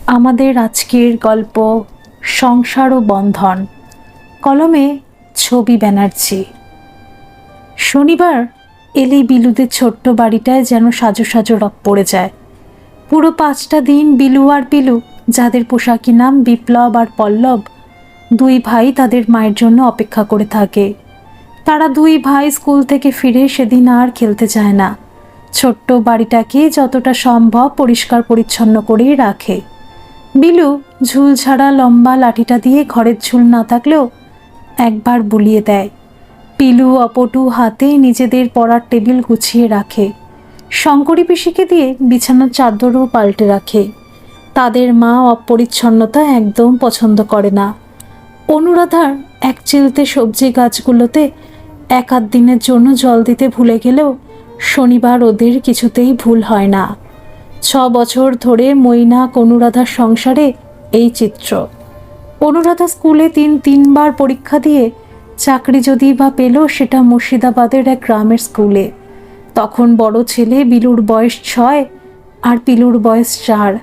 আমাদের আজকের গল্প সংসার ও বন্ধন। কলমে ছবি ব্যানার্জি। শনিবার এলেই বিলুদের ছোট্ট বাড়িটায় যেন সাজো সাজো রব পড়ে যায়। পুরো 5টা দিন বিলু আর পিলু, যাদের পোশাকি নাম বিপ্লব আর পল্লব, দুই ভাই তাদের মায়ের জন্য অপেক্ষা করে থাকে। তারা দুই ভাই স্কুল থেকে ফিরে সেদিন আর খেলতে যায় না। ছোট্ট বাড়িটাকে যতটা সম্ভব পরিষ্কার পরিচ্ছন্ন করেই রাখে। বিলু ঝুলঝাড়া লম্বা লাঠিটা দিয়ে ঘরের ঝুল না থাকলেও একবার বুলিয়ে দেয়। পিলু অপটু হাতে নিজেদের পড়ার টেবিল গুছিয়ে রাখে। শঙ্করী পিসিকে দিয়ে বিছানার চাদরও পাল্টে রাখে। তাদের মা অপরিচ্ছন্নতা একদম পছন্দ করে না। অনুরাধার এক চিলতে সবজি গাছগুলোতে এক আধ দিনের জন্য জল দিতে ভুলে গেলেও শনিবার ওদের কিছুতেই ভুল হয় না। 6 বছর ধরে মৈনাক অনুরাধার সংসারে এই চিত্র। অনুরাধা স্কুলে তিনবার পরীক্ষা দিয়ে চাকরি যদি বা পেল, সেটা মুর্শিদাবাদের এক গ্রামের স্কুলে। তখন বড় ছেলে বিলুর বয়স 6 আর পিলুর বয়স 4।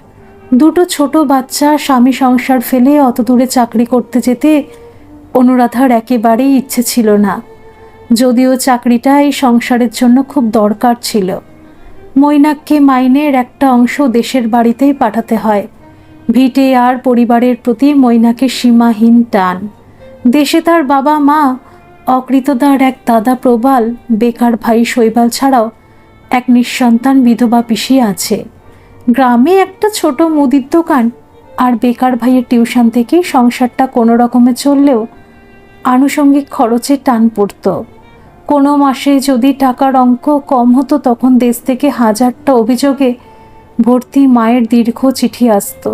দুটো ছোট বাচ্চা, স্বামী সংসার ফেলে অত দূরে চাকরি করতে যেতে অনুরাধার একেবারেই ইচ্ছে ছিল না, যদিও চাকরিটা এই সংসারের জন্য খুব দরকার ছিল। মৈনাককে মাইনের একটা অংশ দেশের বাড়িতেই পাঠাতে হয়। ভিটে আর পরিবারের প্রতি মৈনাকের সীমাহীন টান। দেশে তার বাবা মা, অকৃতদার এক দাদা প্রবাল, বেকার ভাই শৈবাল ছাড়াও এক নিঃসন্তান বিধবা পিসি আছে। গ্রামে একটা ছোট মুদির দোকান আর বেকার ভাইয়ের টিউশন থেকেই সংসারটা কোনো রকমে চললেও আনুষঙ্গিক খরচে টান পড়ত। কোনো মাসে যদি টাকার অঙ্ক কম হতো, তখন দেশ থেকে হাজারটা অভিযোগে ভর্তি মায়ের দীর্ঘ চিঠি আসত।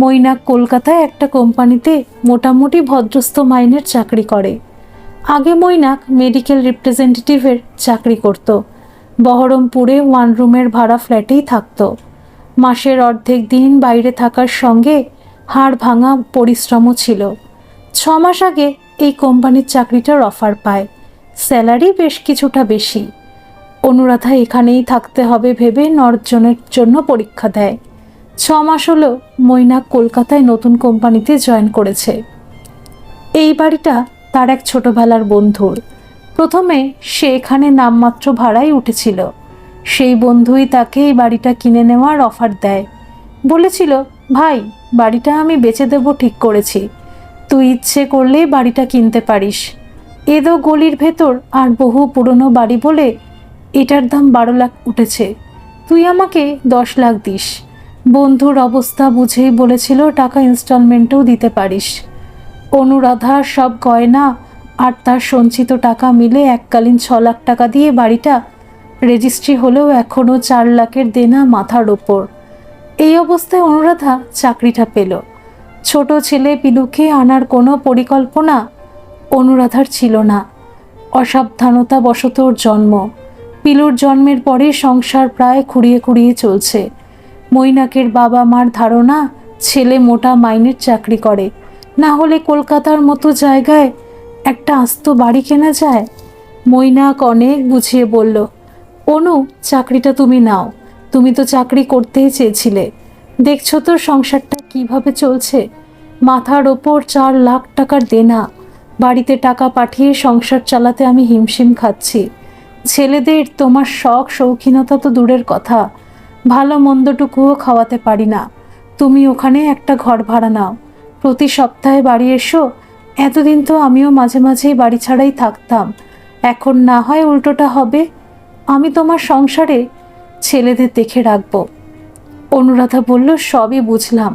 মৈনাক কলকাতায় একটা কোম্পানিতে মোটামুটি ভদ্রস্থ মাইনের চাকরি করে। আগে মৈনাক মেডিকেল রিপ্রেজেন্টেটিভের চাকরি করত। বহরমপুরে 1 রুমের ভাড়া ফ্ল্যাটেই থাকত। মাসের অর্ধেক দিন বাইরে থাকার সঙ্গে হাড় ভাঙা পরিশ্রমও ছিল। 6 মাস আগে এই কোম্পানির চাকরিটার অফার পায়। স্যালারি বেশ কিছুটা বেশি। অনুরাধা এখানেই থাকতে হবে ভেবে নর্জনের জন্য পরীক্ষা দেয়। 6 মাস হলো মৈনাক কলকাতায় নতুন কোম্পানিতে জয়েন করেছে। এই বাড়িটা তার এক ছোটবেলার বন্ধুর। প্রথমে সে এখানে নামমাত্র ভাড়াই উঠেছিল। সেই বন্ধুই তাকে এই বাড়িটা কিনে নেওয়ার অফার দেয়। বলেছিল, ভাই, বাড়িটা আমি বেচে দেবো ঠিক করেছি, তুই ইচ্ছে করলেই বাড়িটা কিনতে পারিস। এদো গলির ভেতর আর বহু পুরনো বাড়ি বলে এটার দাম 12 লাখ উঠেছে, তুই আমাকে 10 লাখ দিস। বন্ধুর অবস্থা বুঝেই বলেছিল টাকা ইনস্টলমেন্টেও দিতে পারিস। অনুরাধার সব গয়না আর তার সঞ্চিত টাকা মিলে এককালীন 6 লাখ টাকা দিয়ে বাড়িটা রেজিস্ট্রি হলেও এখনও 4 লাখের দেনা মাথার ওপর। এই অবস্থায় অনুরাধা চাকরিটা পেল। ছোট ছেলে পিলুকে আনার কোনো পরিকল্পনা অনুরাধার ছিল না। অসাবধানতা বশত ওর জন্ম। পিলুর জন্মের পরে সংসার প্রায় খুঁড়িয়ে খুঁড়িয়ে চলছে। মৈনাকের বাবা মার ধারণা ছেলে মোটা মাইনের চাকরি করে, না হলে কলকাতার মতো জায়গায় একটা আস্ত বাড়ি কেনা যায়। মৈনাক অনেক বুঝিয়ে বলল, অনু, চাকরিটা তুমি নাও, তুমি তো চাকরি করতেই চেয়েছিলে। দেখছো তো সংসারটা কিভাবে চলছে। মাথার ওপর 4 লাখ টাকার দেনা। বাড়িতে টাকা পাঠিয়ে সংসার চালাতে আমি হিমশিম খাচ্ছি। ছেলেদের তোমার শখ শৌখিনতা তো দূরের কথা, ভালো মন্দটুকুও খাওয়াতে পারি না। তুমি ওখানে একটা ঘর ভাড়া নাও, প্রতি সপ্তাহে বাড়ি এসো। এতদিন তো আমিও মাঝে মাঝেই বাড়ি ছাড়াই থাকতাম, এখন না হয় উল্টোটা হবে। আমি তোমার সংসারে ছেলেদের দেখে রাখবো। অনুরাধা বলল, সবই বুঝলাম,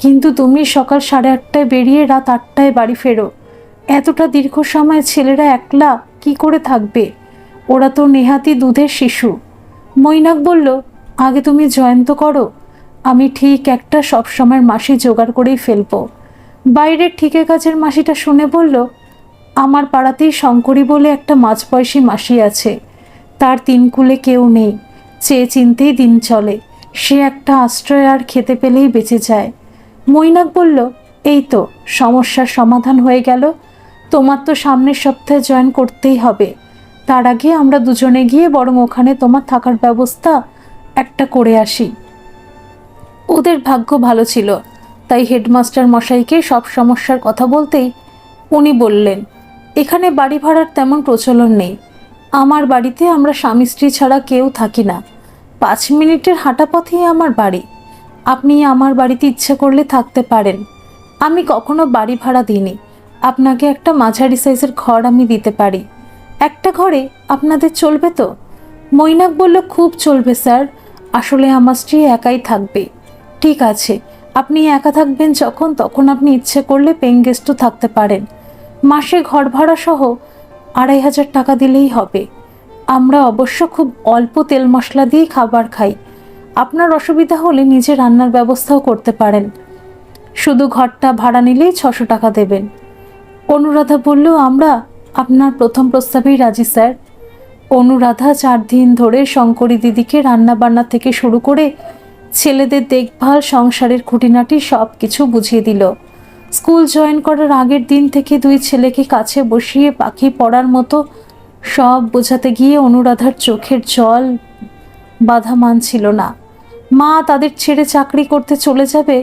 কিন্তু তুমি সকাল 8:30টায় বেরিয়ে রাত 8টায় বাড়ি ফেরো। এতটা দীর্ঘ সময় ছেলেরা একলা কি করে থাকবে? ওরা তো নেহাতি দুধের শিশু। মৈনাক বলল, আগে তুমি জয়েন তো করো, আমি ঠিক একটা সবসময়ের মাসি জোগাড় করেই ফেলবো। বাইরের ঠিকে কাজের মাসিটা শুনে বলল, আমার পাড়াতেই শঙ্করী বলে একটা মাঝবয়সী মাসি আছে, তার 3 কুলে কেউ নেই, চেয়ে চিনতেই দিন চলে, সে একটা আশ্রয় আর খেতে পেলেই বেঁচে যায়। মৈনাক বলল, এই তো সমস্যার সমাধান হয়ে গেল। তোমার তো সামনের সপ্তাহে জয়েন করতেই হবে। তার আগে আমরা দুজনে গিয়ে বরং ওখানে তোমার থাকার ব্যবস্থা একটা করে আসি। ওদের ভাগ্য ভালো ছিল, তাই হেডমাস্টার মশাইকে সব সমস্যার কথা বলতেই উনি বললেন, এখানে বাড়ি ভাড়ার তেমন প্রচলন নেই। আমার বাড়িতে আমরা স্বামী স্ত্রী ছাড়া কেউ থাকি না। 5 মিনিটের হাঁটা পথেই আমার বাড়ি। আপনি আমার বাড়িতে ইচ্ছে করলে থাকতে পারেন। আমি কখনো বাড়ি ভাড়া দিইনি। আপনাকে একটা মাঝারি সাইজের ঘর আমি দিতে পারি। একটা ঘরে আপনাদের চলবে তো? মৈনাক বলল, খুব চলবে স্যার। আসলে আমার স্ত্রী একাই থাকবে। ঠিক আছে, আপনি একা থাকবেন যখন, তখন আপনি ইচ্ছে করলে পেইং গেস্টও থাকতে পারেন। মাসে ঘর ভাড়া সহ 2,500 টাকা দিলেই হবে। আমরা অবশ্য খুব অল্প তেল মশলা দিয়ে খাবার খাই। আপনার অসুবিধা হলে নিজে রান্নার ব্যবস্থাও করতে পারেন। শুধু ঘরটা ভাড়া নিলেই 600 টাকা দেবেন। অনুরাধা বলল, আমরা আপনার প্রথম প্রস্তাবেই রাজি স্যার। অনুরাধা 4 দিন ধরে শঙ্করী দিদিকে রান্না বান্না থেকে শুরু করে ছেলেদের দেখভাল, সংসারের খুঁটিনাটি সব কিছু বুঝিয়ে দিল। স্কুল জয়েন করার আগের দিন থেকে 2 ছেলেকে কাছে বসিয়ে পাখি পড়ার মতো সব বোঝাতে গিয়ে অনুরাধার চোখের জল বাধা মানছিল না। মা তাদের ছেড়ে চাকরি করতে চলে যাবে,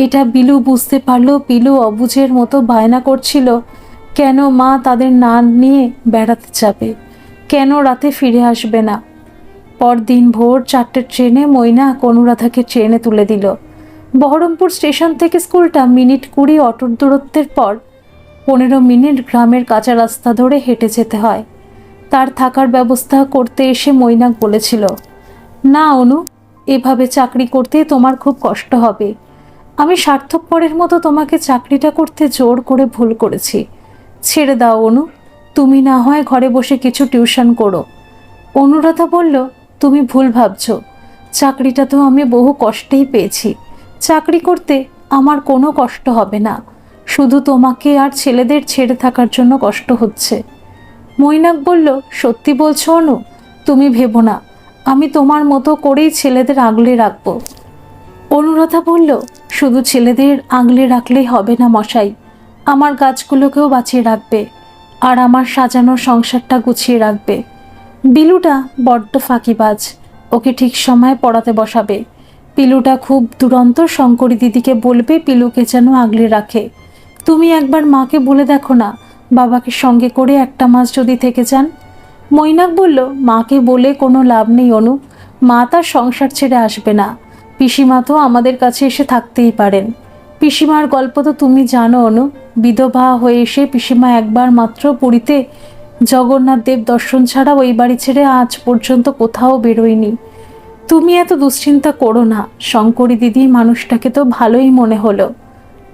এটা বিলু বুঝতে পারল। বিলু অবুঝের মতো বায়না করছিল, কেন মা তাদের না নিয়ে বেড়াতে যাবে, কেন রাতে ফিরে আসবে না। পরদিন ভোর 4টের ট্রেনে মৈনাক অনুরাধাকে ট্রেনে তুলে দিল। বহরমপুর স্টেশন থেকে স্কুলটা মিনিট 20 অটোর দূরত্বের পর 15 মিনিট গ্রামের কাঁচা রাস্তা ধরে হেঁটে যেতে হয়। তার থাকার ব্যবস্থা করতে এসে মৈনাক বলেছিল, না অনু, এভাবে চাকরি করতে তোমার খুব কষ্ট হবে। আমি স্বার্থপরের মতো তোমাকে চাকরিটা করতে জোর করে ভুল করেছি। ছেড়ে দাও অনু, তুমি না হয় ঘরে বসে কিছু টিউশন করো। অনুরাধা বলল, তুমি ভুল ভাবছ। চাকরিটা তো আমি বহু কষ্টেই পেয়েছি। চাকরি করতে আমার কোনো কষ্ট হবে না, শুধু তোমাকে আর ছেলেদের ছেড়ে থাকার জন্য কষ্ট হচ্ছে। মৈনাক বলল, সত্যি বলছো অনু? তুমি ভেবো না, আমি তোমার মতো করেই ছেলেদের আগলে রাখবো। অনুরাধা বলল, শুধু ছেলেদের আগলে রাখলেই হবে না মশাই, আমার গাছগুলোকেও বাঁচিয়ে রাখবে, আর আমার সাজানো সংসারটা গুছিয়ে রাখবে। বিলুটা বড্ড ফাঁকিবাজ, ওকে ঠিক সময় পড়াতে বসাবে। পিলুটা খুব দুরন্ত, শঙ্করী দিদিকে বলবে পিলুকে যেন আগলে রাখে। তুমি একবার মাকে বলে দেখো না, বাবাকে সঙ্গে করে 1 মাস যদি থেকে যান। মৈনাক বলল, মাকে বলে কোনো লাভ নেই অনু, মা তার সংসার ছেড়ে আসবে না। পিসিমা তো আমাদের কাছে এসে থাকতেই পারেন। পিসিমার গল্প তো তুমি জানো অনু, বিধবা হয়ে এসে পিসিমা একবার মাত্র পুরীতে জগন্নাথ দেব দর্শন ছাড়া ওই বাড়ি ছেড়ে আজ পর্যন্ত কোথাও বেরোয়নি। তুমি এত দুশ্চিন্তা করো না, শঙ্করী দিদি মানুষটাকে তো ভালোই মনে হলো।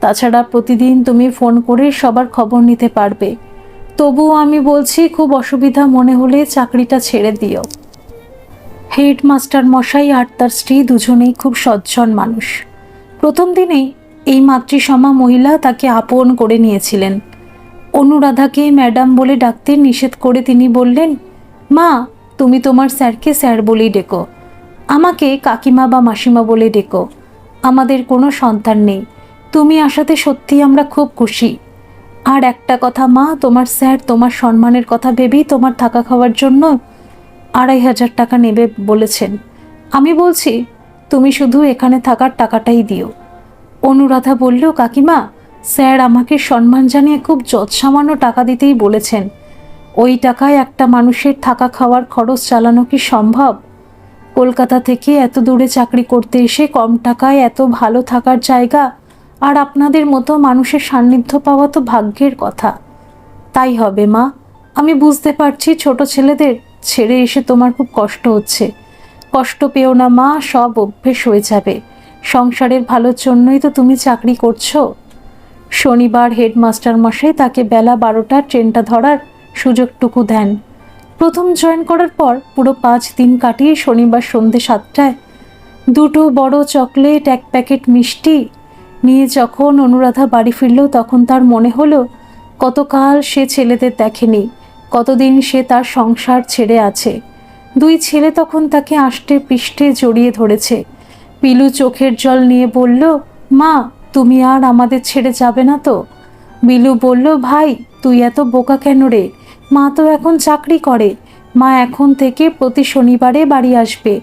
তাছাড়া প্রতিদিন তুমি ফোন করে সবার খবর নিতে পারবে। তবুও আমি বলছি, খুব অসুবিধা মনে হলে চাকরিটা ছেড়ে দিও। হেডমাস্টার মশাই আর তার স্ত্রী দুজনেই খুব সজ্জন মানুষ। প্রথম দিনেই এই মাতৃসমা মহিলা তাকে আপন করে নিয়েছিলেন। অনুরাধাকে ম্যাডাম বলে ডাকতে নিষেধ করে তিনি বললেন, মা, তুমি তোমার স্যারকে স্যার বলেই ডেকো, আমাকে কাকিমা বা মাসিমা বলে ডেকো। আমাদের কোনো সন্তান নেই, তুমি আসাতে সত্যি আমরা খুব খুশি। আর একটা কথা মা, তোমার স্যার তোমার সম্মানের কথা ভেবেই তোমার থাকা খাওয়ার জন্য 2,500 টাকা নেবে বলেছেন। আমি বলছি তুমি শুধু এখানে থাকার টাকাটাই দিও। অনুরাধা বলল, কাকিমা, স্যার আমাকে সম্মান জানিয়ে খুব যৎসামান্য টাকা দিতেই বলেছেন। ওই টাকায় একটা মানুষের থাকা খাওয়ার খরচ চালানো কি সম্ভব? কলকাতা থেকে এত দূরে চাকরি করতে এসে কম টাকায় এত ভালো থাকার জায়গা আর আপনাদের মতো মানুষের সান্নিধ্য পাওয়া তো ভাগ্যের কথা। তাই হবে মা, আমি বুঝতে পারছি ছোট ছেলেদের ছেড়ে এসে তোমার খুব কষ্ট হচ্ছে। কষ্ট পেও না মা, সব অভ্যেস হয়ে যাবে। সংসারের ভালোর জন্যই তো তুমি চাকরি করছো। শনিবার হেডমাস্টার মশাই তাকে বেলা 12টার ট্রেনটা ধরার সুযোগটুকু দেন। প্রথম জয়েন করার পর পুরো 5 দিন কাটিয়ে শনিবার সন্ধ্যে 7টায় 2 বড় চকলেট, 1 প্যাকেট মিষ্টি নিয়ে যখন অনুরাধা বাড়ি ফিরল, তখন তার মনে হলো কতকাল সে ছেলেদের দেখেনি, কতদিন সে তার সংসার ছেড়ে আছে। 2 ছেলে তখন তাকে আষ্টে পৃষ্ঠে জড়িয়ে ধরেছে। পিলু চোখের জল নিয়ে বলল, মা, তুমি আর আমাদের ছেড়ে যাবে না তো? বিলু বলল, ভাই, তুই এত বোকা কেন রে? মা তো এখন চাকরি করে, মা এখন থেকে প্রতি শনিবারে বাড়ি আসবে,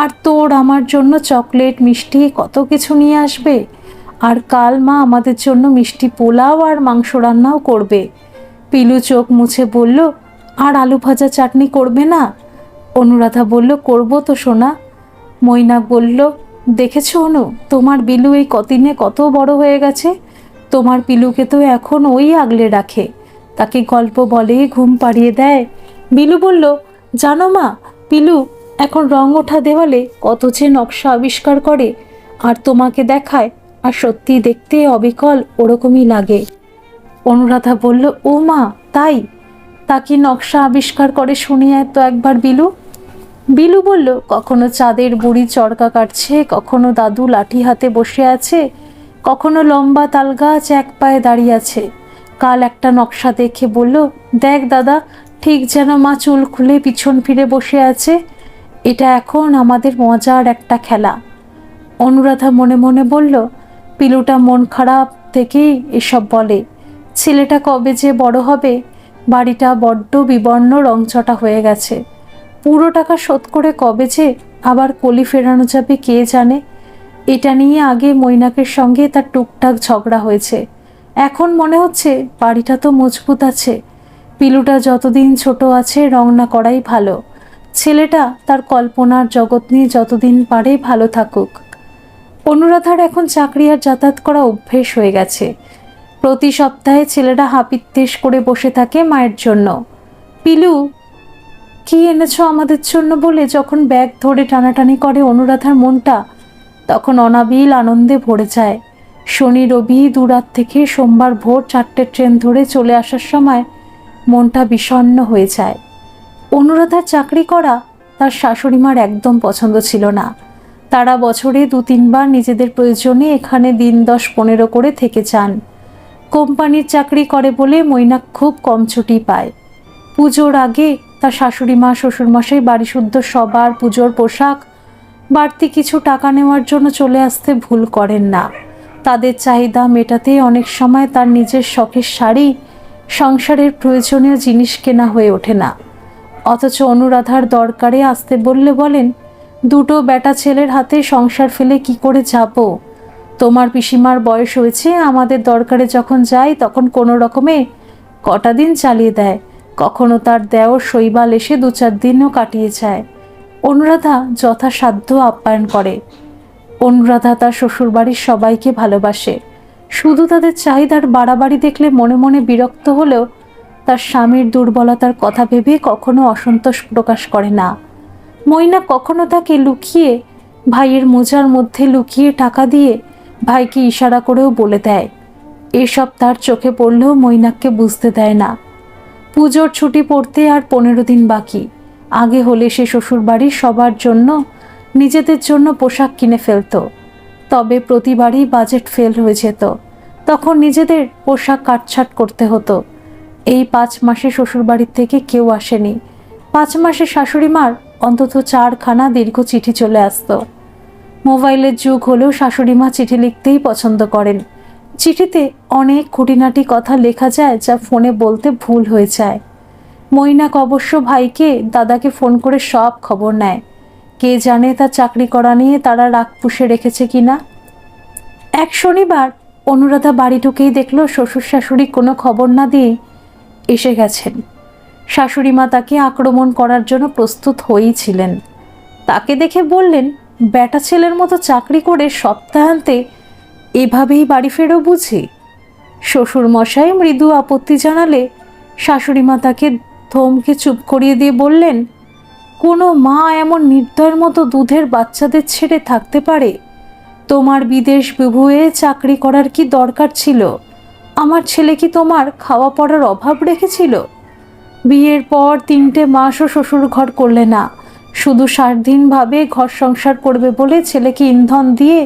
আর তোর আমার জন্য চকলেট মিষ্টি কত কিছু নিয়ে আসবে। আর কাল মা আমাদের জন্য মিষ্টি পোলাও আর মাংস রান্নাও করবে। পিলু চোখ মুছে বলল, আর আলু ভাজা চাটনি করবে না? অনুরাধা বলল, করব তো সোনা। মৈনাক বলল, দেখেছো অনু, তোমার বিলু এই কদিনে কত বড় হয়ে গেছে। তোমার পিলুকে তো এখন ওই আগলে রাখে, তাকে গল্প বলে, ঘুম পাড়িয়ে দেয়। বিলু বলল, জানো মা, পিলু এখন রং ওঠা দেওয়ালে কত যে নকশা আবিষ্কার করে আর তোমাকে দেখায়, আর সত্যি দেখতে অবিকল ওরকমই লাগে। অনুরাধা বলল, ও মা, তাই? তা কি নকশা আবিষ্কার করে শুনিয়ে তো একবার বিলু। বিলু বলল, কখনো চাঁদের বুড়ি চরকা কাটছে, কখনো দাদু লাঠি হাতে বসে আছে, কখনো লম্বা তালগাছ এক পায়ে দাঁড়িয়ে আছে। কাল একটা নকশা দেখে বলল, দেখ দাদা, ঠিক যেন মা চুল খুলে পিছন ফিরে বসে আছে। এটা এখন আমাদের মজার একটা খেলা। অনুরাধা মনে মনে বলল, পিলুটা মন খারাপ থেকেই এসব বলে। ছেলেটা কবে যে বড় হবে। বাড়িটা বড্ড বিবর্ণ রংচটা হয়ে গেছে। পুরো টাকা শোধ করে কবে যে আবার কলি ফেরানো যাবে কে জানে। এটা নিয়ে আগে মৈনাকের সঙ্গে তার টুকটাক ঝগড়া হয়েছে। এখন মনে হচ্ছে বাড়িটা তো মজবুত আছে। পিলুটা যতদিন ছোট আছে রং না করাই ভালো। ছেলেটা তার কল্পনার জগৎ নিয়ে যতদিন পারে ভালো থাকুক। অনুরাধার এখন চাকরি আর যাতায়াত করা অভ্যেস হয়ে গেছে। প্রতি সপ্তাহে ছেলেরা হাপিত্তেশ করে বসে থাকে মায়ের জন্য। পিলু, কি এনেছো আমাদের জন্য বলে যখন ব্যাগ ধরে টানাটানি করে অনুরাধার মনটা, তখন অনাবিল আনন্দে ভরে যায়। শনি রবি দুরাত থেকে সোমবার ভোর 4টে ট্রেন ধরে চলে আসার সময় মনটা বিষণ্ণ হয়ে যায়। অনুরাধার চাকরি করা তার শাশুড়িমার একদম পছন্দ ছিল না। তারা বছরে 2-3 বার নিজেদের প্রয়োজনে এখানে দিন 10-15 করে থেকে যান। কোম্পানির চাকরি করে বলে মৈনাক খুব কম ছুটি পায়। পুজোর আগে তার শাশুড়িমা শ্বশুরমশাই বাড়ি শুদ্ধ সবার পুজোর পোশাক, বাড়তি কিছু টাকা নেওয়ার জন্য চলে আসতে ভুল করেন না। তাদের চাহিদা মেটাতে অনেক সময় তার নিজের শখের শাড়ি, সংসারের প্রয়োজনীয় জিনিস কেনা হয়ে ওঠে না। অথচ অনুরাধার দরকারে আসতে বললে বলেন, দুটো বেটা ছেলের হাতে সংসার ফেলে কি করে যাব। তোমার পিসিমার বয়স হয়েছে, আমাদের দরকারে যখন যাই তখন কোনো রকমে কটা দিন চালিয়ে দেয়। কখনো তার দেওর শৈবাল এসে 2-4 দিনও কাটিয়ে যায়। অনুরাধা যথাসাধ্য আপ্যায়ন করে। অনুরাধা তার শ্বশুরবাড়ির সবাইকে ভালোবাসে। শুধু তাদের চাহিদার বাড়াবাড়ি দেখলে মনে মনে বিরক্ত হলেও তার স্বামীর দুর্বলতার কথা ভেবে কখনো অসন্তোষ প্রকাশ করে না। মৈনা কখনো তাকে লুকিয়ে ভাইয়ের মোজার মধ্যে লুকিয়ে টাকা দিয়ে ভাইকে ইশারা করেও বলে দেয়। এসব তার চোখে পড়লেও মৈনাককে বুঝতে দেয় না। পুজোর ছুটি পড়তে আর 15 দিন বাকি। আগে হলে সে শ্বশুরবাড়ির সবার জন্য নিজেদের জন্য পোশাক কিনে ফেলত। তবে প্রতিবারই বাজেট ফেল হয়ে যেত। তখন নিজেদের পোশাক কাটছাট করতে হতো। এই 5 মাসে শ্বশুরবাড়ির থেকে কেউ আসেনি। 5 মাসে শাশুড়িমার অন্তত 4খানা দীর্ঘ চিঠি চলে আসতো। মোবাইলের যুগ হলেও শাশুড়িমা চিঠি লিখতেই পছন্দ করেন। চিঠিতে অনেক খুঁটিনাটি কথা লেখা যায় যা ফোনে বলতে ভুল হয়ে যায়। মৈনাক অবশ্য ভাইকে দাদাকে ফোন করে সব খবর নেয়। কে জানে তার চাকরি করা নিয়ে তারা রাগ পুষে রেখেছে কিনা। এক শনিবার অনুরাধা বাড়ি ঢুকেই দেখলো শ্বশুর শাশুড়ি কোনো খবর না দিয়ে এসে গেছেন। শাশুড়িমা তাকে আক্রমণ করার জন্য প্রস্তুত হয়েই ছিলেন। তাকে দেখে বললেন, বেটা ছেলের মতো চাকরি করে সপ্তাহান্তে এভাবেই বাড়ি ফেরো বুঝি। শ্বশুর মশাই মৃদু আপত্তি জানালে শাশুড়িমা তাকে ধমকে চুপ করিয়ে দিয়ে বললেন, কোনো মা এমন নির্দয়ের মতো দুধের বাচ্চাদের ছেড়ে থাকতে পারে? তোমার বিদেশ বিভুয়ে চাকরি করার কি দরকার ছিল? আমার ছেলে কি তোমার খাওয়া পড়ার অভাব রেখেছিল? বিয়ের পর 3টে মাসও শ্বশুর ঘর করলে না, শুধু স্বাধীনভাবে ঘর সংসার করবে বলে ছেলেকে ইন্ধন দিয়ে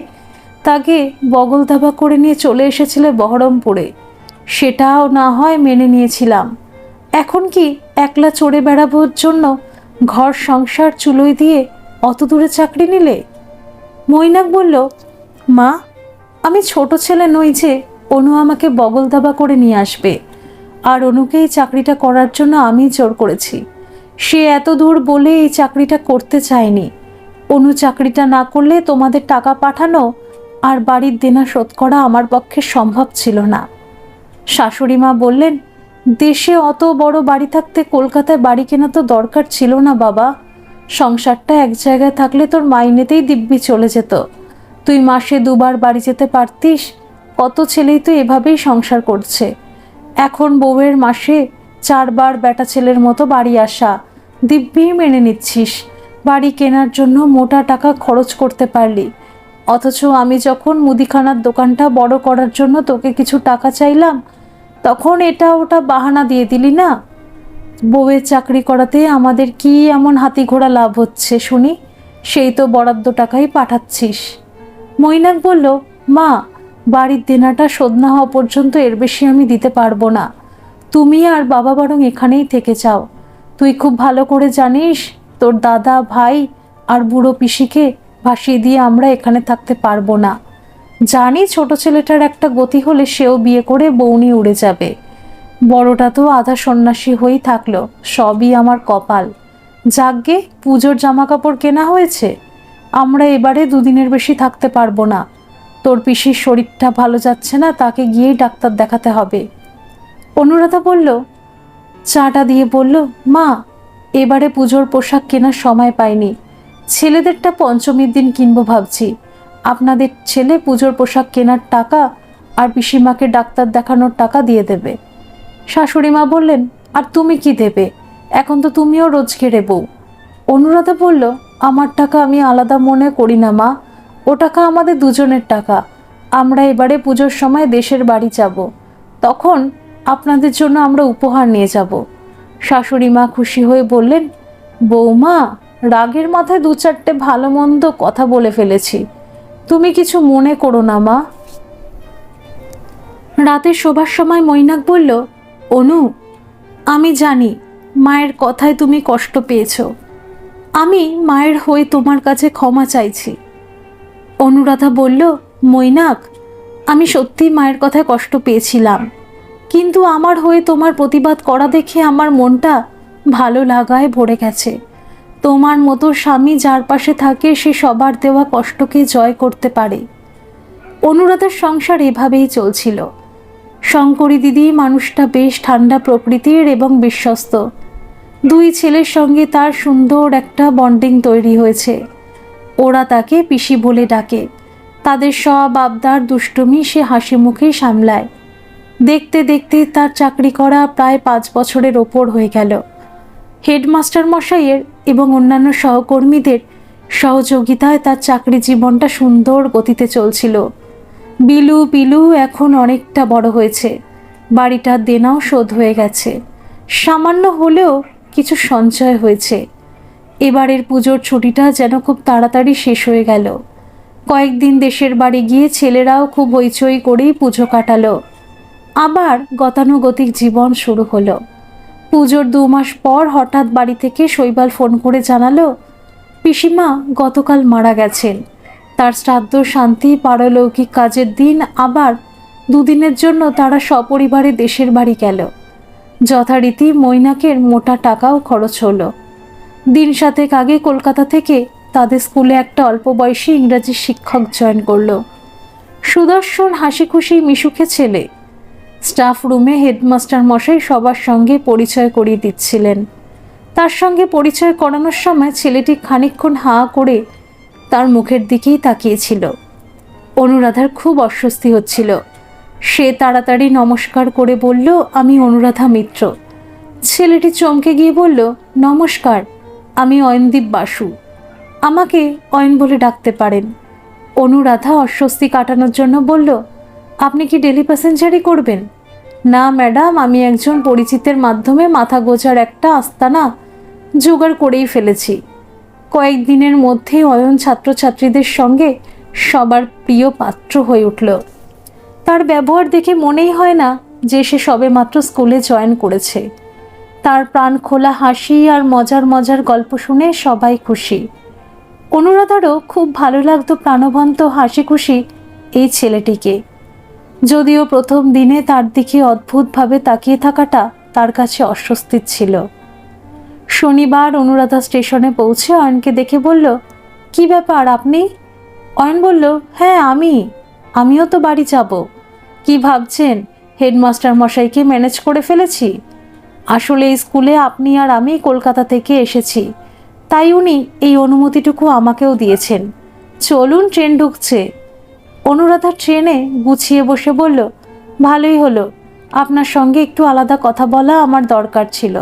তাকে বগল দাবা করে নিয়ে চলে এসেছিলে বহরমপুরে। সেটাও না হয় মেনে নিয়েছিলাম। এখন কি একলা চড়ে বেড়াবোর জন্য ঘর সংসার চুলোয় দিয়ে অত দূরে চাকরি নিলে? মৈনাক বলল, মা, আমি ছোট ছেলে নই যে অনু আমাকে বগল দাবা করে নিয়ে আসবে। আর অনুকে এই চাকরিটা করার জন্য আমি জোর করেছি। সে এত দূর বলে এই চাকরিটা করতে চায়নি। অনু চাকরিটা না করলে তোমাদের টাকা পাঠানো আর বাড়ির দেনা শোধ করা আমার পক্ষে সম্ভব ছিল না। শাশুড়ি মা বললেন, দেশে অত বড় বাড়ি থাকতে কলকাতায় বাড়ি কেনা তো দরকার ছিল না বাবা। সংসারটা এক জায়গায় থাকলে তোর মাইনেতেই দিব্যি চলে যেত। তুই মাসে 2বার বাড়ি যেতে পারতিস। কত ছেলেই তো এভাবেই সংসার করছে। এখন বউয়ের মাসে 4বার বেটা ছেলের মতো বাড়ি আসা দিব্যি মেনে নিচ্ছিস। বাড়ি কেনার জন্য মোটা টাকা খরচ করতে পারলি, অথচ আমি যখন মুদিখানার দোকানটা বড় করার জন্য তোকে কিছু টাকা চাইলাম, তখন এটা ওটা বাহানা দিয়ে দিলি না। বউয়ের চাকরি করাতে আমাদের কি এমন হাতি ঘোড়া লাভ হচ্ছে শুনি? সেই তো বরাদ্দ টাকাই পাঠাচ্ছিস। মৈনাক বলল, মা, বাড়ির দেনাটা শোধ না হওয়া পর্যন্ত এর বেশি আমি দিতে পারবো না। তুমি আর বাবা বরং এখানেই থেকে যাও। তুই খুব ভালো করে জানিস তোর দাদা, ভাই আর বুড়ো পিসিকে ভাসিয়ে দিয়ে আমরা এখানে থাকতে পারবো না। জানি ছোট ছেলেটার একটা গতি হলে সেও বিয়ে করে বউ নিয়ে উড়ে যাবে। বড়টা তো আধা সন্ন্যাসী হয়েই থাকলো, সবই আমার কপাল। যাকগে, পুজোর জামা কাপড় কেনা হয়েছে। আমরা এবারে 2 দিনের বেশি থাকতে পারবো না। তোর পিসির শরীরটা ভালো যাচ্ছে না, তাকে গিয়েই ডাক্তার দেখাতে হবে। অনুরাধা বলল, চাটা দিয়ে বলল, মা, এবারে পুজোর পোশাক কেনার সময় পাইনি। ছেলেদেরটা পঞ্চমীর দিন কিনবো ভাবছি। আপনাদের ছেলে পুজোর পোশাক কেনার টাকা আর পিসিমাকে ডাক্তার দেখানোর টাকা দিয়ে দেবে। শাশুড়ি মা বললেন, আর তুমি কি দেবে? এখন তো তুমিও রোজগেরে বউ। অনুরাধা বলল, আমার টাকা আমি আলাদা মনে করি না মা, ও টাকা আমাদের দুজনের টাকা। আমরা এবারে পুজোর সময় দেশের বাড়ি যাব, তখন আপনাদের জন্য আমরা উপহার নিয়ে যাব। শাশুড়ি মা খুশি হয়ে বললেন, বৌমা, রাগের মাথায় 2-4টে ভালো মন্দ কথা বলে ফেলেছি, তুমি কিছু মনে করো না মা। রাতে শোবার সময় মৈনাক বলল, অনু, আমি জানি মায়ের কথায় তুমি কষ্ট পেয়েছ। আমি মায়ের হয়ে তোমার কাছে ক্ষমা চাইছি। অনুরাধা বলল, মৈনাক, আমি সত্যি মায়ের কথায় কষ্ট পেয়েছিলাম, কিন্তু আমার হয়ে তোমার প্রতিবাদ করা দেখে আমার মনটা ভালো লাগায় ভরে গেছে। তোমার মতো স্বামী যার পাশে থাকে সে সবার দেওয়া কষ্টকে জয় করতে পারে। অনুরাধার সংসার এভাবেই চলছিল। শঙ্করী দিদি মানুষটা বেশ ঠান্ডা প্রকৃতির এবং বিশ্বস্ত। 2 ছেলের সঙ্গে তার সুন্দর একটা বন্ডিং তৈরি হয়েছে। ওরা তাকে পিসি বলে ডাকে। তাদের সব আবদার দুষ্টুমি সে হাসি মুখেই সামলায়। দেখতে দেখতে তার চাকরি করা প্রায় 5 বছরের ওপর হয়ে গেল। হেডমাস্টার মশাইয়ের এবং অন্যান্য সহকর্মীদের সহযোগিতায় তার চাকরি জীবনটা সুন্দর গতিতে চলছিল। বিলু এখন অনেকটা বড় হয়েছে। বাড়িটার দেনাও শোধ হয়ে গেছে। সামান্য হলেও কিছু সঞ্চয় হয়েছে। এবারের পুজোর ছুটিটা যেন খুব তাড়াতাড়ি শেষ হয়ে গেল। কয়েকদিন দেশের বাড়ি গিয়ে ছেলেরাও খুব হইচই করেই পুজো কাটালো। আবার গতানুগতিক জীবন শুরু হলো। পুজোর 2 মাস পর হঠাৎ বাড়ি থেকে শৈবাল ফোন করে জানালো, পিসিমা গতকাল মারা গেছেন। তার শ্রাদ্ধ শান্তি পারলৌকিক কাজের দিন আবার 2 দিনের জন্য তারা সপরিবারে দেশের বাড়ি গেল। যথারীতি মৈনাকের মোটা টাকাও খরচ হলো। 1 সাতেক আগে কলকাতা থেকে তাদের স্কুলে একটা অল্প বয়সী ইংরাজি শিক্ষক জয়েন করলো। সুদর্শন, হাসি খুশি মিশুকে ছেলে। স্টাফ রুমে হেডমাস্টার মশাই সবার সঙ্গে পরিচয় করিয়ে দিচ্ছিলেন। তার সঙ্গে পরিচয় করানোর সময় ছেলেটি খানিকক্ষণ হাঁ করে তার মুখের দিকেই তাকিয়েছিল। অনুরাধার খুব অস্বস্তি হচ্ছিল। সে তাড়াতাড়ি নমস্কার করে বলল, আমি অনুরাধা মিত্র। ছেলেটি চমকে গিয়ে বলল, নমস্কার, আমি অয়নদীপ বাসু। আমাকে অয়ন বলে ডাকতে পারেন। অনুরাধা অস্বস্তি কাটানোর জন্য বলল, আপনি কি ডেলি প্যাসেঞ্জারই করবেন? না ম্যাডাম, আমি একজন পরিচিতের মাধ্যমে মাথা গোজার একটা আস্তানা জোগাড় করেই ফেলেছি। কয়েকদিনের মধ্যে অয়ন ছাত্রছাত্রীদের সঙ্গে সবার প্রিয় পাত্র হয়ে উঠল। তার ব্যবহার দেখে মনেই হয় না যে সে সবে মাত্র স্কুলে জয়েন করেছে। তার প্রাণ খোলা হাসি আর মজার মজার গল্প শুনে সবাই খুশি। অনুরাধারও খুব ভালো লাগতো প্রাণবন্ত হাসি খুশি এই ছেলেটিকে। যদিও প্রথম দিনে তার দিকে অদ্ভুতভাবে তাকিয়ে থাকাটা তার কাছে অস্বস্তির ছিল। শনিবার অনুরাধা স্টেশনে পৌঁছে অয়নকে দেখে বলল, কি ব্যাপার আপনি? অয়ন বলল, হ্যাঁ আমিও তো বাড়ি যাব। কি ভাবছেন হেডমাস্টার মশাইকে ম্যানেজ করে ফেলেছি? আসলে এই স্কুলে আপনি আর আমি কলকাতা থেকে এসেছি, তাই উনি এই অনুমতিটুকু আমাকেও দিয়েছেন। চলুন, ট্রেন ঢুকছে। অনুরাধা ট্রেনে গুছিয়ে বসে বলল, ভালোই হলো, আপনার সঙ্গে একটু আলাদা কথা বলা আমার দরকার ছিল।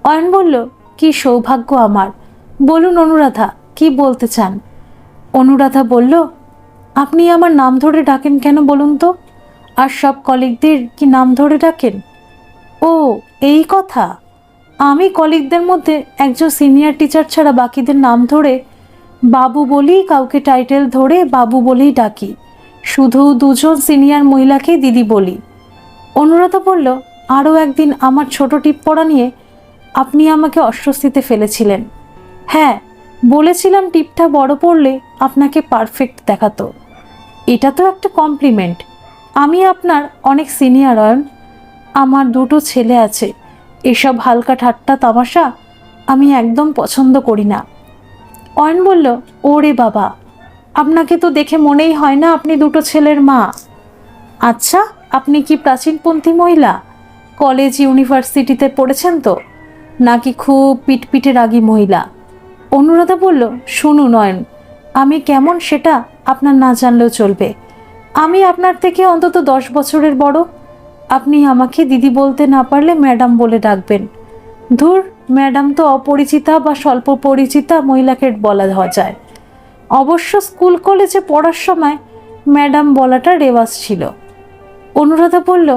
অয়ন বলল, কি সৌভাগ্য আমার, বলুন অনুরাধা, কি বলতে চান? অনুরাধা বলল, আপনি আমার নাম ধরে ডাকেন কেন বলুন তো? আর সব কলিগদের কি নাম ধরে ডাকেন? ও, এই কথা। আমি কলিগদের মধ্যে একজন সিনিয়র টিচার ছাড়া বাকিদের নাম ধরে বাবু বলি, কাউকে টাইটেল ধরে বাবু বলেই ডাকি। শুধু দুজন সিনিয়র মহিলাকে দিদি বলি। অনুরাধা বলল, আরও একদিন আমার ছোট টিপ পড়া নিয়ে আপনি আমাকে অস্বস্তিতে ফেলেছিলেন। হ্যাঁ, বলেছিলাম টিপটা বড় পড়লে আপনাকে পারফেক্ট দেখাতো। এটা তো একটা কমপ্লিমেন্ট। আমি আপনার অনেক সিনিয়র অয়ন। আমার দুটো ছেলে আছে, এসব হালকা ঠাট্টা তামাশা আমি একদম পছন্দ করি না। অয়ন বলল, ওরে বাবা, আপনাকে তো দেখে মনেই হয় না আপনি দুটো ছেলের মা। আচ্ছা, আপনি কি প্রাচীনপন্থী মহিলা? কলেজ ইউনিভার্সিটিতে পড়েছেন তো? নাকি খুব পিটপিটে রাগী মহিলা? অনুরাধা বলল, শুনুন অয়ন, আমি কেমন সেটা আপনার না জানলেও চলবে। আমি আপনার থেকে অন্তত 10 বছরের বড়। আপনি আমাকে দিদি বলতে না পারলে ম্যাডাম বলে ডাকবেন। ধুর, ম্যাডাম তো অপরিচিতা বা স্বল্প পরিচিতা মহিলাকে বলা যায়। অবশ্য স্কুল কলেজে পড়ার সময় ম্যাডাম বলাটা রেওয়াজ ছিল। অনুরাধা বলল,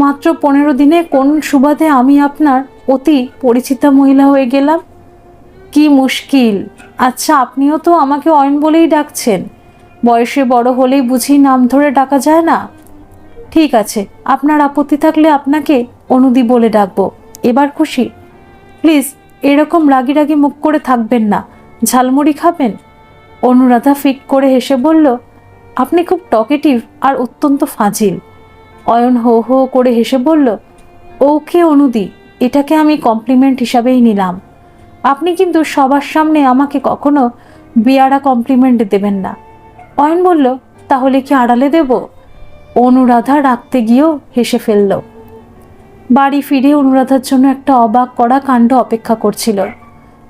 মাত্র 15 দিনে কোন সুবাদে আমি আপনার অতি পরিচিতা মহিলা হয়ে গেলাম? কি মুশকিল। আচ্ছা, আপনিও তো আমাকে অয়ন বলেই ডাকছেন। বয়সে বড় হলেই বুঝি নাম ধরে ডাকা যায় না? ঠিক আছে, আপনার আপত্তি থাকলে আপনাকে অনুদি বলে ডাকবো। এবার খুশি? প্লিজ এরকম রাগি রাগি মুখ করে থাকবেন না। ঝালমুড়ি খাবেন? অনুরাধা ফিক করে হেসে বলল, আপনি খুব টকেটিভ আর অত্যন্ত ফাজিল। অয়ন হো হো করে হেসে বলল, ওকে অনুদি, এটাকে আমি কমপ্লিমেন্ট হিসাবেই নিলাম। আপনি কিন্তু সবার সামনে আমাকে কখনো বেয়ারা কমপ্লিমেন্ট দেবেন না। অয়ন বলল, তাহলে কি আড়ালে দেব? অনুরাধা রাখতে গিয়েও হেসে ফেলল। বাড়ি ফিরে অনুরাধার জন্য একটা অবাক করা কাণ্ড অপেক্ষা করছিল।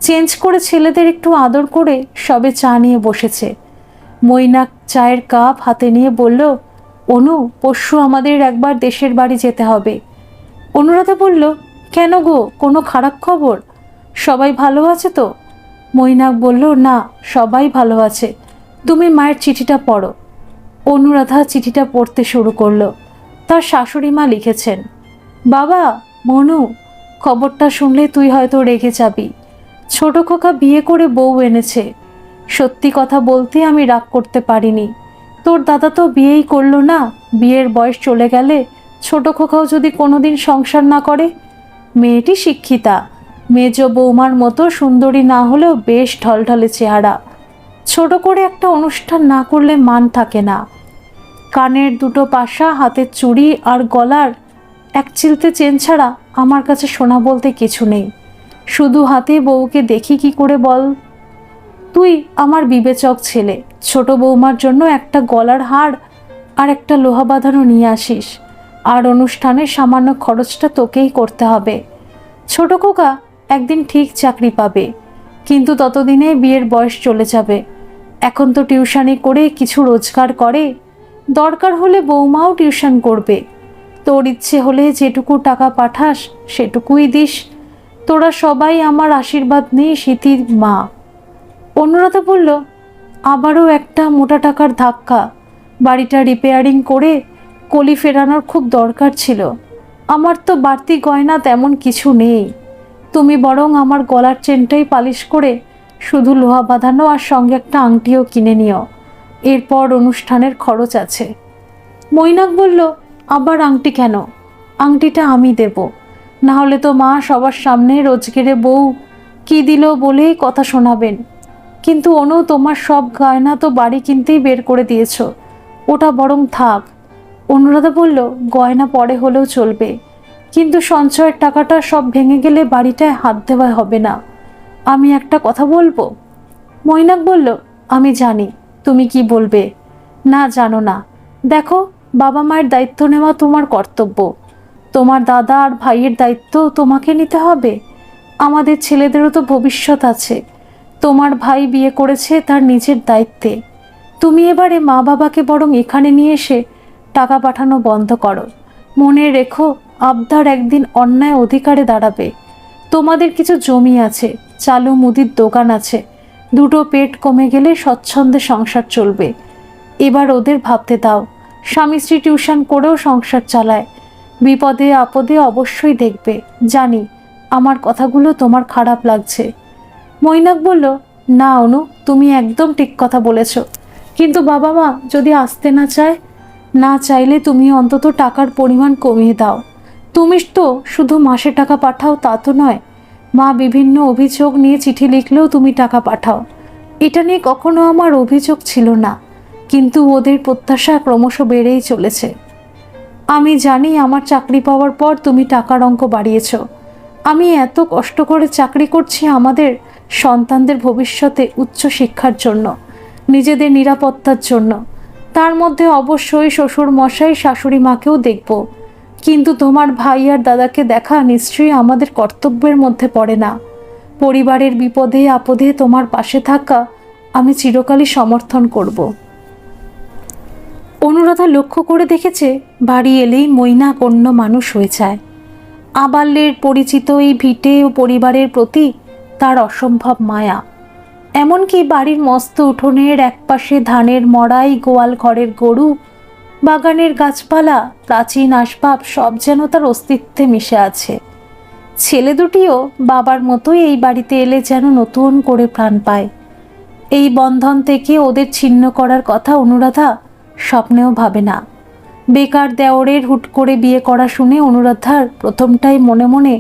চেঞ্জ করে ছেলেদের একটু আদর করে সবে চা নিয়ে বসেছে। মৈনাক চায়ের কাপ হাতে নিয়ে বলল, অনু, পরশু আমাদের একবার দেশের বাড়ি যেতে হবে। অনুরাধা বলল, কেন গো, কোনো খারাপ খবর? সবাই ভালো আছে তো? মৈনাক বলল, না, সবাই ভালো আছে। তুমি মায়ের চিঠিটা পড়ো। অনুরাধা চিঠিটা পড়তে শুরু করলো। তার শাশুড়ি মা লিখেছেন, বাবা, মনু, খবরটা শুনলে তুই হয়তো রেগে যাবি। ছোট খোকা বিয়ে করে বউ এনেছে। সত্যি কথা বলতে আমি রাগ করতে পারিনি। তোর দাদা তো বিয়েই করলো না। বিয়ের বয়স চলে গেলে ছোট খোকাও যদি কোনোদিন সংসার না করে। মেয়েটি শিক্ষিতা, মেজ বৌমার মতো সুন্দরী না হলেও বেশ ঢলঢলে চেহারা। ছোট করে একটা অনুষ্ঠান না করলে মান থাকে না। কানের দুটো পাশা, হাতের চুড়ি আর গলার এক চিলতে চেন ছাড়া আমার কাছে সোনা বলতে কিছু নেই। শুধু হাতে বউকে দেখি কি করে বল? তুই আমার বিবেচক ছেলে, ছোট বৌমার জন্য একটা গলার হার আর একটা লোহা বাঁধানো নিয়ে আসিস। আর অনুষ্ঠানের সামান্য খরচটা তোকেই করতে হবে। ছোট খোকা একদিন ঠিক চাকরি পাবে, কিন্তু ততদিনে বিয়ের বয়স চলে যাবে। এখন তো টিউশনি করে কিছু রোজগার করে, দরকার হলে বৌমাও টিউশন করবে। তোর ইচ্ছে হলে যেটুকু টাকা পাঠাস সেটুকুই দিস। তোরা সবাই আমার আশীর্বাদ নিয়ে স্মৃতির মা। অনুরাধা বলল, আবারও একটা মোটা টাকার ধাক্কা। বাড়িটা রিপেয়ারিং করে কলি ফেরানোর খুব দরকার ছিল। আমার তো বাড়তি গয়না তেমন কিছু নেই। তুমি বরং আমার গলার চেনটাই পালিশ করে শুধু লোহা বাঁধানো আর সঙ্গে একটা আংটিও কিনে নিও। এরপর অনুষ্ঠানের খরচ আছে। মৈনাক বলল, আবার আংটি কেন? আংটিটা আমি দেব। না হলে তো মা সবার সামনে রোজগেরে বউ কি দিল বলেই কথা শোনাবেন। কিন্তু অনু, তোমার সব গয়না তো বাড়ি কিনতেই বের করে দিয়েছ, ওটা বরং থাক। অনুরাধা বলল, গয়না পরে হলেও চলবে, কিন্তু সঞ্চয়ের টাকাটা সব ভেঙে গেলে বাড়িটায় হাত দেওয়া হবে না। আমি একটা কথা বলবো? মৈনাক বলল, আমি জানি তুমি কি বলবে। না, জানো না। দেখো, বাবা মায়ের দায়িত্ব নেওয়া তোমার কর্তব্য। তোমার দাদা আর ভাইয়ের দায়িত্ব তোমাকে নিতে হবে। আমাদের ছেলেদেরও তো ভবিষ্যৎ আছে। তোমার ভাই বিয়ে করেছে তার নিজের দায়িত্বে। তুমি এবারে মা বাবাকে বরং এখানে নিয়ে এসে টাকা পাঠানো বন্ধ করো। মনে রেখো, আবদার একদিন অন্যায় অধিকারে দাঁড়াবে। তোমাদের কিছু জমি আছে, চালু মুদির দোকান আছে। দুটো পেট কমে গেলে স্বচ্ছন্দে সংসার চলবে। এবার ওদের ভাবতে দাও। স্বামী স্ত্রী টিউশন করেও সংসার চালায়। বিপদে আপদে অবশ্যই দেখবে। জানি আমার কথাগুলো তোমার খারাপ লাগছে। মৈনাক বলল, না অনু, তুমি একদম ঠিক কথা বলেছ। কিন্তু বাবা মা যদি আসতে না চায়? না চাইলে তুমি অন্তত টাকার পরিমাণ কমিয়ে দাও। তুমি তো শুধু মাসে টাকা পাঠাও তা তো নয়। মা বিভিন্ন অভিযোগ নিয়ে চিঠি লিখলেও তুমি টাকা পাঠাও। এটা নিয়ে কখনো আমার অভিযোগ ছিল না, কিন্তু ওদের প্রত্যাশা ক্রমশ বেড়েই চলেছে। আমি জানি আমার চাকরি পাওয়ার পর তুমি টাকার অঙ্ক বাড়িয়েছ। আমি এত কষ্ট করে চাকরি করছি আমাদের সন্তানদের ভবিষ্যতে উচ্চ শিক্ষার জন্য, নিজেদের নিরাপত্তার জন্য। তার মধ্যে অবশ্যই শ্বশুর মশাই শাশুড়ি মাকেও দেখব। কিন্তু তোমার ভাই আর দাদাকে দেখা নিশ্চয়ই আমাদের কর্তব্যের মধ্যে পড়ে না। পরিবারের বিপদে আপদে তোমার পাশে থাকা আমি চিরকালই সমর্থন করব। অনুরাধা লক্ষ্য করে দেখেছে, বাড়ি এলেই মৈনাক অন্য মানুষ হয়ে যায়। আবাল্যের পরিচিত এই ভিটে ও পরিবারের প্রতি তার অসম্ভব মায়া। এমনকি বাড়ির মস্ত উঠোনের একপাশে ধানের মড়াই, গোয়াল ঘরের গরু, বাগানের গাছপালা, প্রাচীন আসবাব সব যেন তার অস্তিত্বে মিশে আছে। ছেলে দুটিও বাবার মতোই এই বাড়িতে এলে যেন নতুন করে প্রাণ পায়। এই বন্ধন থেকে ওদের ছিন্ন করার কথা অনুরাধা স্বপ্নেও ভাবে না। বেকার দেওরের হুট করে বিয়ে করা শুনে অনুরাধার প্রথমটাই মনে মনে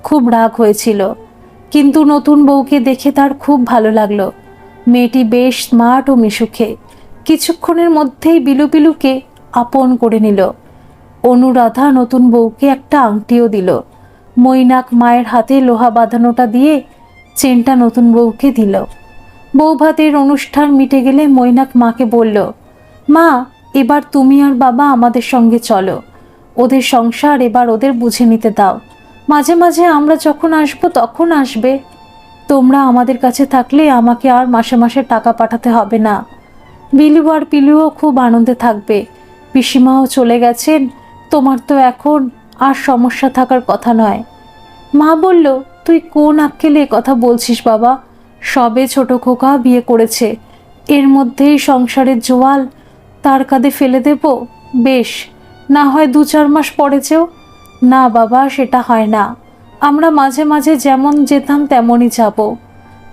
খুব রাগ হয়েছিল, কিন্তু নতুন বউকে দেখে তার খুব ভালো লাগলো। মেয়েটি বেশ স্মার্ট ও মিশুখে। কিছুক্ষণের মধ্যেই বিলুকে আপন করে নিল। অনুরাধা নতুন বউকে একটা আংটিও দিল। মৈনাক মায়ের হাতে লোহা বাঁধানোটা দিয়ে চেনটা নতুন বউকে দিল। বৌভাতের অনুষ্ঠান মিটে গেলে মৈনাক মাকে বলল, মা, এবার তুমি আর বাবা আমাদের সঙ্গে চলো। ওদের সংসার এবার ওদের বুঝে নিতে দাও। মাঝে মাঝে আমরা যখন আসবো তখন আসবে। তোমরা আমাদের কাছে থাকলে আমাকে আর মাসে মাসে টাকা পাঠাতে হবে না। বিলু আর পিলুও খুব আনন্দে থাকবে। পিসিমাও চলে গেছেন। তোমার তো এখন আর সমস্যা থাকার কথা নয়। মা বলল, তুই কোন আক্কেলে কথা বলছিস বাবা? সবে ছোট খোকা বিয়ে করেছে, এর মধ্যেই সংসারের জোয়াল তার কাঁধে ফেলে দেব? বেশ, না হয় 2-4 মাস পরে যেও। না বাবা, সেটা হয় না। আমরা মাঝে মাঝে যেমন যেতাম তেমনই যাব।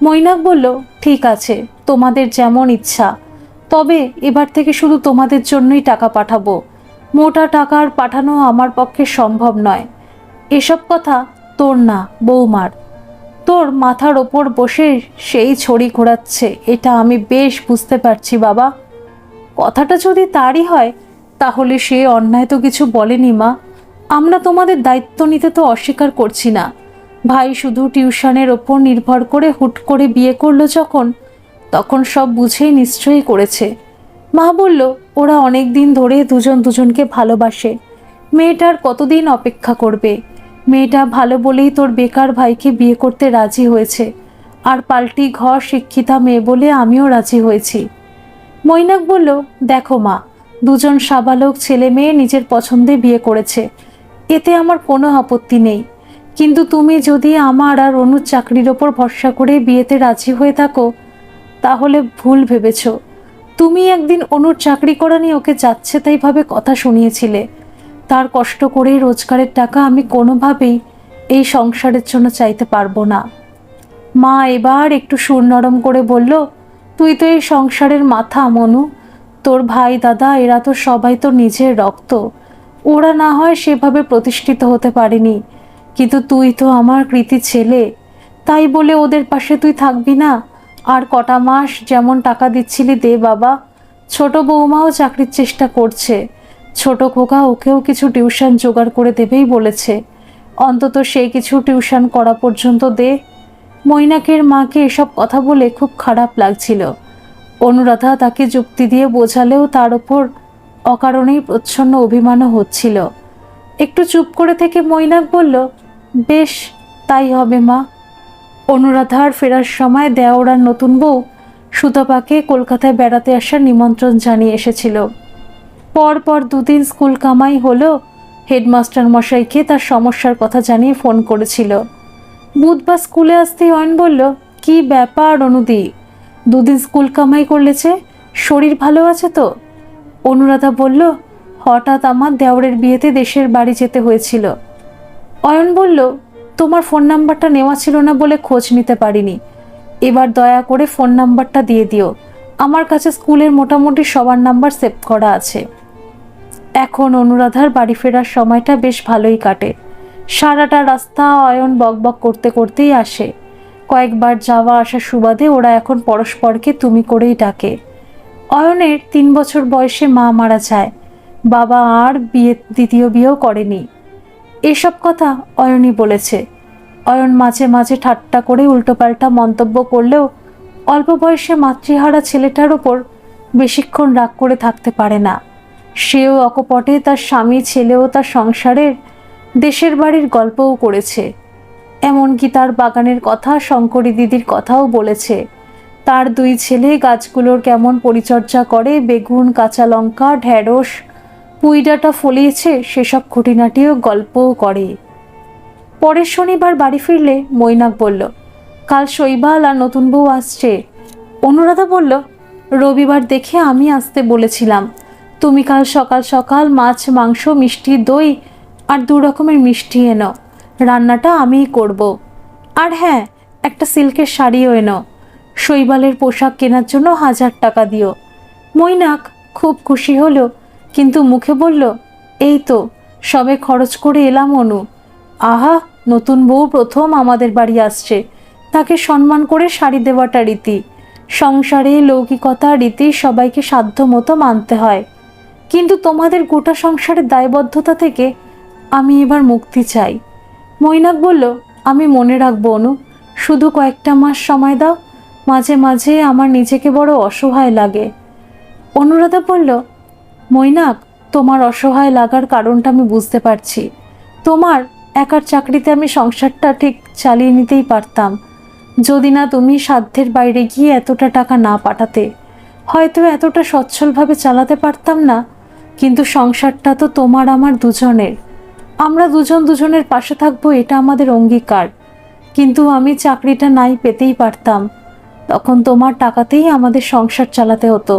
মৈনাক বলল, ঠিক আছে, তোমাদের যেমন ইচ্ছা। তবে এবার থেকে শুধু তোমাদের জন্যই টাকা পাঠাবো। মোটা টাকার পাঠানো আমার পক্ষে সম্ভব নয়। এসব কথা তোর না, বৌমার। তোর মাথার ওপর বসে সেই ছড়ি ঘোরাচ্ছে, এটা আমি বেশ বুঝতে পারছি বাবা। কথাটা যদি তারই হয়, তাহলে সে অন্যায় তো কিছু বলেনি মা। আমরা তোমাদের দায়িত্ব নিতে তো অস্বীকার করছি না। ভাই শুধু টিউশনের ওপর নির্ভর করে হুট করে বিয়ে করলো যখন, তখন সব বুঝেই নিশ্চয়ই করেছে। মা বলল, ওরা অনেক দিন ধরে দুজন দুজনকে ভালোবাসে। মেয়েটার কতদিন অপেক্ষা করবে? মেয়েটা ভালো বলেই তোর বেকার ভাইকে বিয়ে করতে রাজি হয়েছে। আর পাল্টি ঘর শিক্ষিতা মেয়ে বলে আমিও রাজি হয়েছি। মৈনাক বলল, দেখো মা, দুজন সাবালক ছেলে মেয়ে নিজের পছন্দে বিয়ে করেছে, এতে আমার কোনো আপত্তি নেই। কিন্তু তুমি যদি আমার আর অনুর চাকরির ওপর ভরসা করে বিয়েতে রাজি হয়ে থাকো, তাহলে ভুল ভেবেছ। তুমি একদিন অনুর চাকরি করা নিয়ে ওকে যাচ্ছে তাই ভাবে কথা শুনিয়েছিলে। তার কষ্ট করে রোজগারের টাকা আমি কোনোভাবেই এই সংসারের জন্য চাইতে পারবো না। মা এবার একটু সুর নরম করে বলল, তুই তো এই সংসারের মাথা মনু। তোর ভাই দাদা এরা তো সবাই তো নিজের রক্ত। ওরা না হয় সেভাবে প্রতিষ্ঠিত হতে পারেনি, কিন্তু তুই তো আমার কৃতি ছেলে। তাই বলে ওদের পাশে তুই থাকবি না? আর কটা মাস যেমন টাকা দিচ্ছিলি দে বাবা। ছোট বৌমাও চাকরির চেষ্টা করছে। ছোট খোকা ওকেও কিছু টিউশন জোগাড় করে দেবেই বলেছে। অন্তত সেই কিছু টিউশন করা পর্যন্ত দে। মৈনাকের মাকে এসব কথা বলে খুব খারাপ লাগছিল। অনুরাধা তাকে যুক্তি দিয়ে বোঝালেও তার ওপর অকারণেই প্রচ্ছন্ন অভিমানও হচ্ছিল। একটু চুপ করে থেকে মৈনাক বলল, বেশ, তাই হবে মা। অনুরাধার ফেরার সময় দেওর আর নতুন বউ সুতপাকে কলকাতায় বেড়াতে আসার নিমন্ত্রণ জানিয়ে এসেছিল। পরপর দুদিন স্কুল কামাই হলো। হেডমাস্টার মশাইকে তার সমস্যার কথা জানিয়ে ফোন করেছিল। বুধবার স্কুলে আসতেই অয়ন বলল, কি ব্যাপার অনুদি, দুদিন স্কুল কামাই করলেছে, শরীর ভালো আছে তো? অনুরাধা বলল, হঠাৎ আমার দেওরের বিয়েতে দেশের বাড়ি যেতে হয়েছিল। অয়ন বলল, তোমার ফোন নাম্বারটা নেওয়া ছিল না বলে খোঁজ নিতে পারিনি, এবার দয়া করে ফোন নাম্বারটা দিয়ে দিও, আমার কাছে স্কুলের মোটামুটি সবার নাম্বার সেভ করা আছে। এখন অনুরাধার বাড়ি ফেরার সময়টা বেশ ভালোই কাটে। সারাটা রাস্তা অয়ন বকবক করতে করতেই আসে। কয়েকবার যাওয়া আসার সুবাদে ওরা এখন পরস্পরকে তুমি করেই ডাকে। অয়নের 3 বছর বয়সে মা মারা যায়, বাবা আর দ্বিতীয় বিয়েও করেনি। এসব কথা অয়নই বলেছে। অয়ন মাঝে মাঝে ঠাট্টা করে উল্টোপাল্টা মন্তব্য করলেও অল্প বয়সে মাতৃহারা ছেলেটার ওপর বেশিক্ষণ রাগ করে থাকতে পারে না। সেও অকপটে তার স্বামী, ছেলেও তার সংসারের, দেশের বাড়ির গল্পও করেছে। এমনকি তার বাগানের কথা, শঙ্করী দিদির কথাও বলেছে। তার 2 ছেলে গাছগুলোর কেমন পরিচর্যা করে, বেগুন, কাঁচা লঙ্কা, ঢেঁড়স, পুঁইডাঁটা ফলিয়েছে, সেসব খুঁটিনাটিও গল্পও করে। পরের শনিবার বাড়ি ফিরলে মৈনাক বলল, কাল শৈবাল আর নতুন বউ আসছে। অনুরাধা বলল, রবিবার দেখে আমি আসতে বলেছিলাম, তুমি কাল সকাল সকাল মাছ, মাংস, মিষ্টি, দই আর 2 রকমের মিষ্টি এনো, রান্নাটা আমিই করব। আর হ্যাঁ, একটা সিল্কের শাড়িও এনো, শৈবালের পোশাক কেনার জন্য 1000 টাকা দিও। মৈনাক খুব খুশি হলো, কিন্তু মুখে বলল, এই তো সবে খরচ করে এলাম অনু। আহা, নতুন বউ প্রথম আমাদের বাড়ি আসছে, তাকে সম্মান করে শাড়ি দেওয়াটা রীতি। সংসারে লৌকিকতা রীতি সবাইকে সাধ্য মতো মানতে হয়, কিন্তু তোমাদের গোটা সংসারের দায়বদ্ধতা থেকে আমি এবার মুক্তি চাই। মৈনাক বলল, আমি মনে রাখবো অনু, শুধু কয়েকটা মাস সময় দাও, মাঝে মাঝে আমার নিজেকে বড় অসহায় লাগে। অনুরাধা বলল, মৈনাক, তোমার অসহায় লাগার কারণটা আমি বুঝতে পারছি। তোমার একার চাকরিতে আমি সংসারটা ঠিক চালিয়ে নিতেই পারতাম, যদি না তুমি সাধ্যের বাইরে গিয়ে এতটা টাকা না পাঠাতে। হয়তো এতটা সচ্ছলভাবে চালাতে পারতাম না, কিন্তু সংসারটা তো তোমার আমার দুজনের। আমরা দুজন দুজনের পাশে থাকবো, এটা আমাদের অঙ্গীকার। কিন্তু আমি চাকরিটা নাই পেতেই পারতাম, তখন তোমার টাকাতেই আমাদের সংসার চালাতে হতো।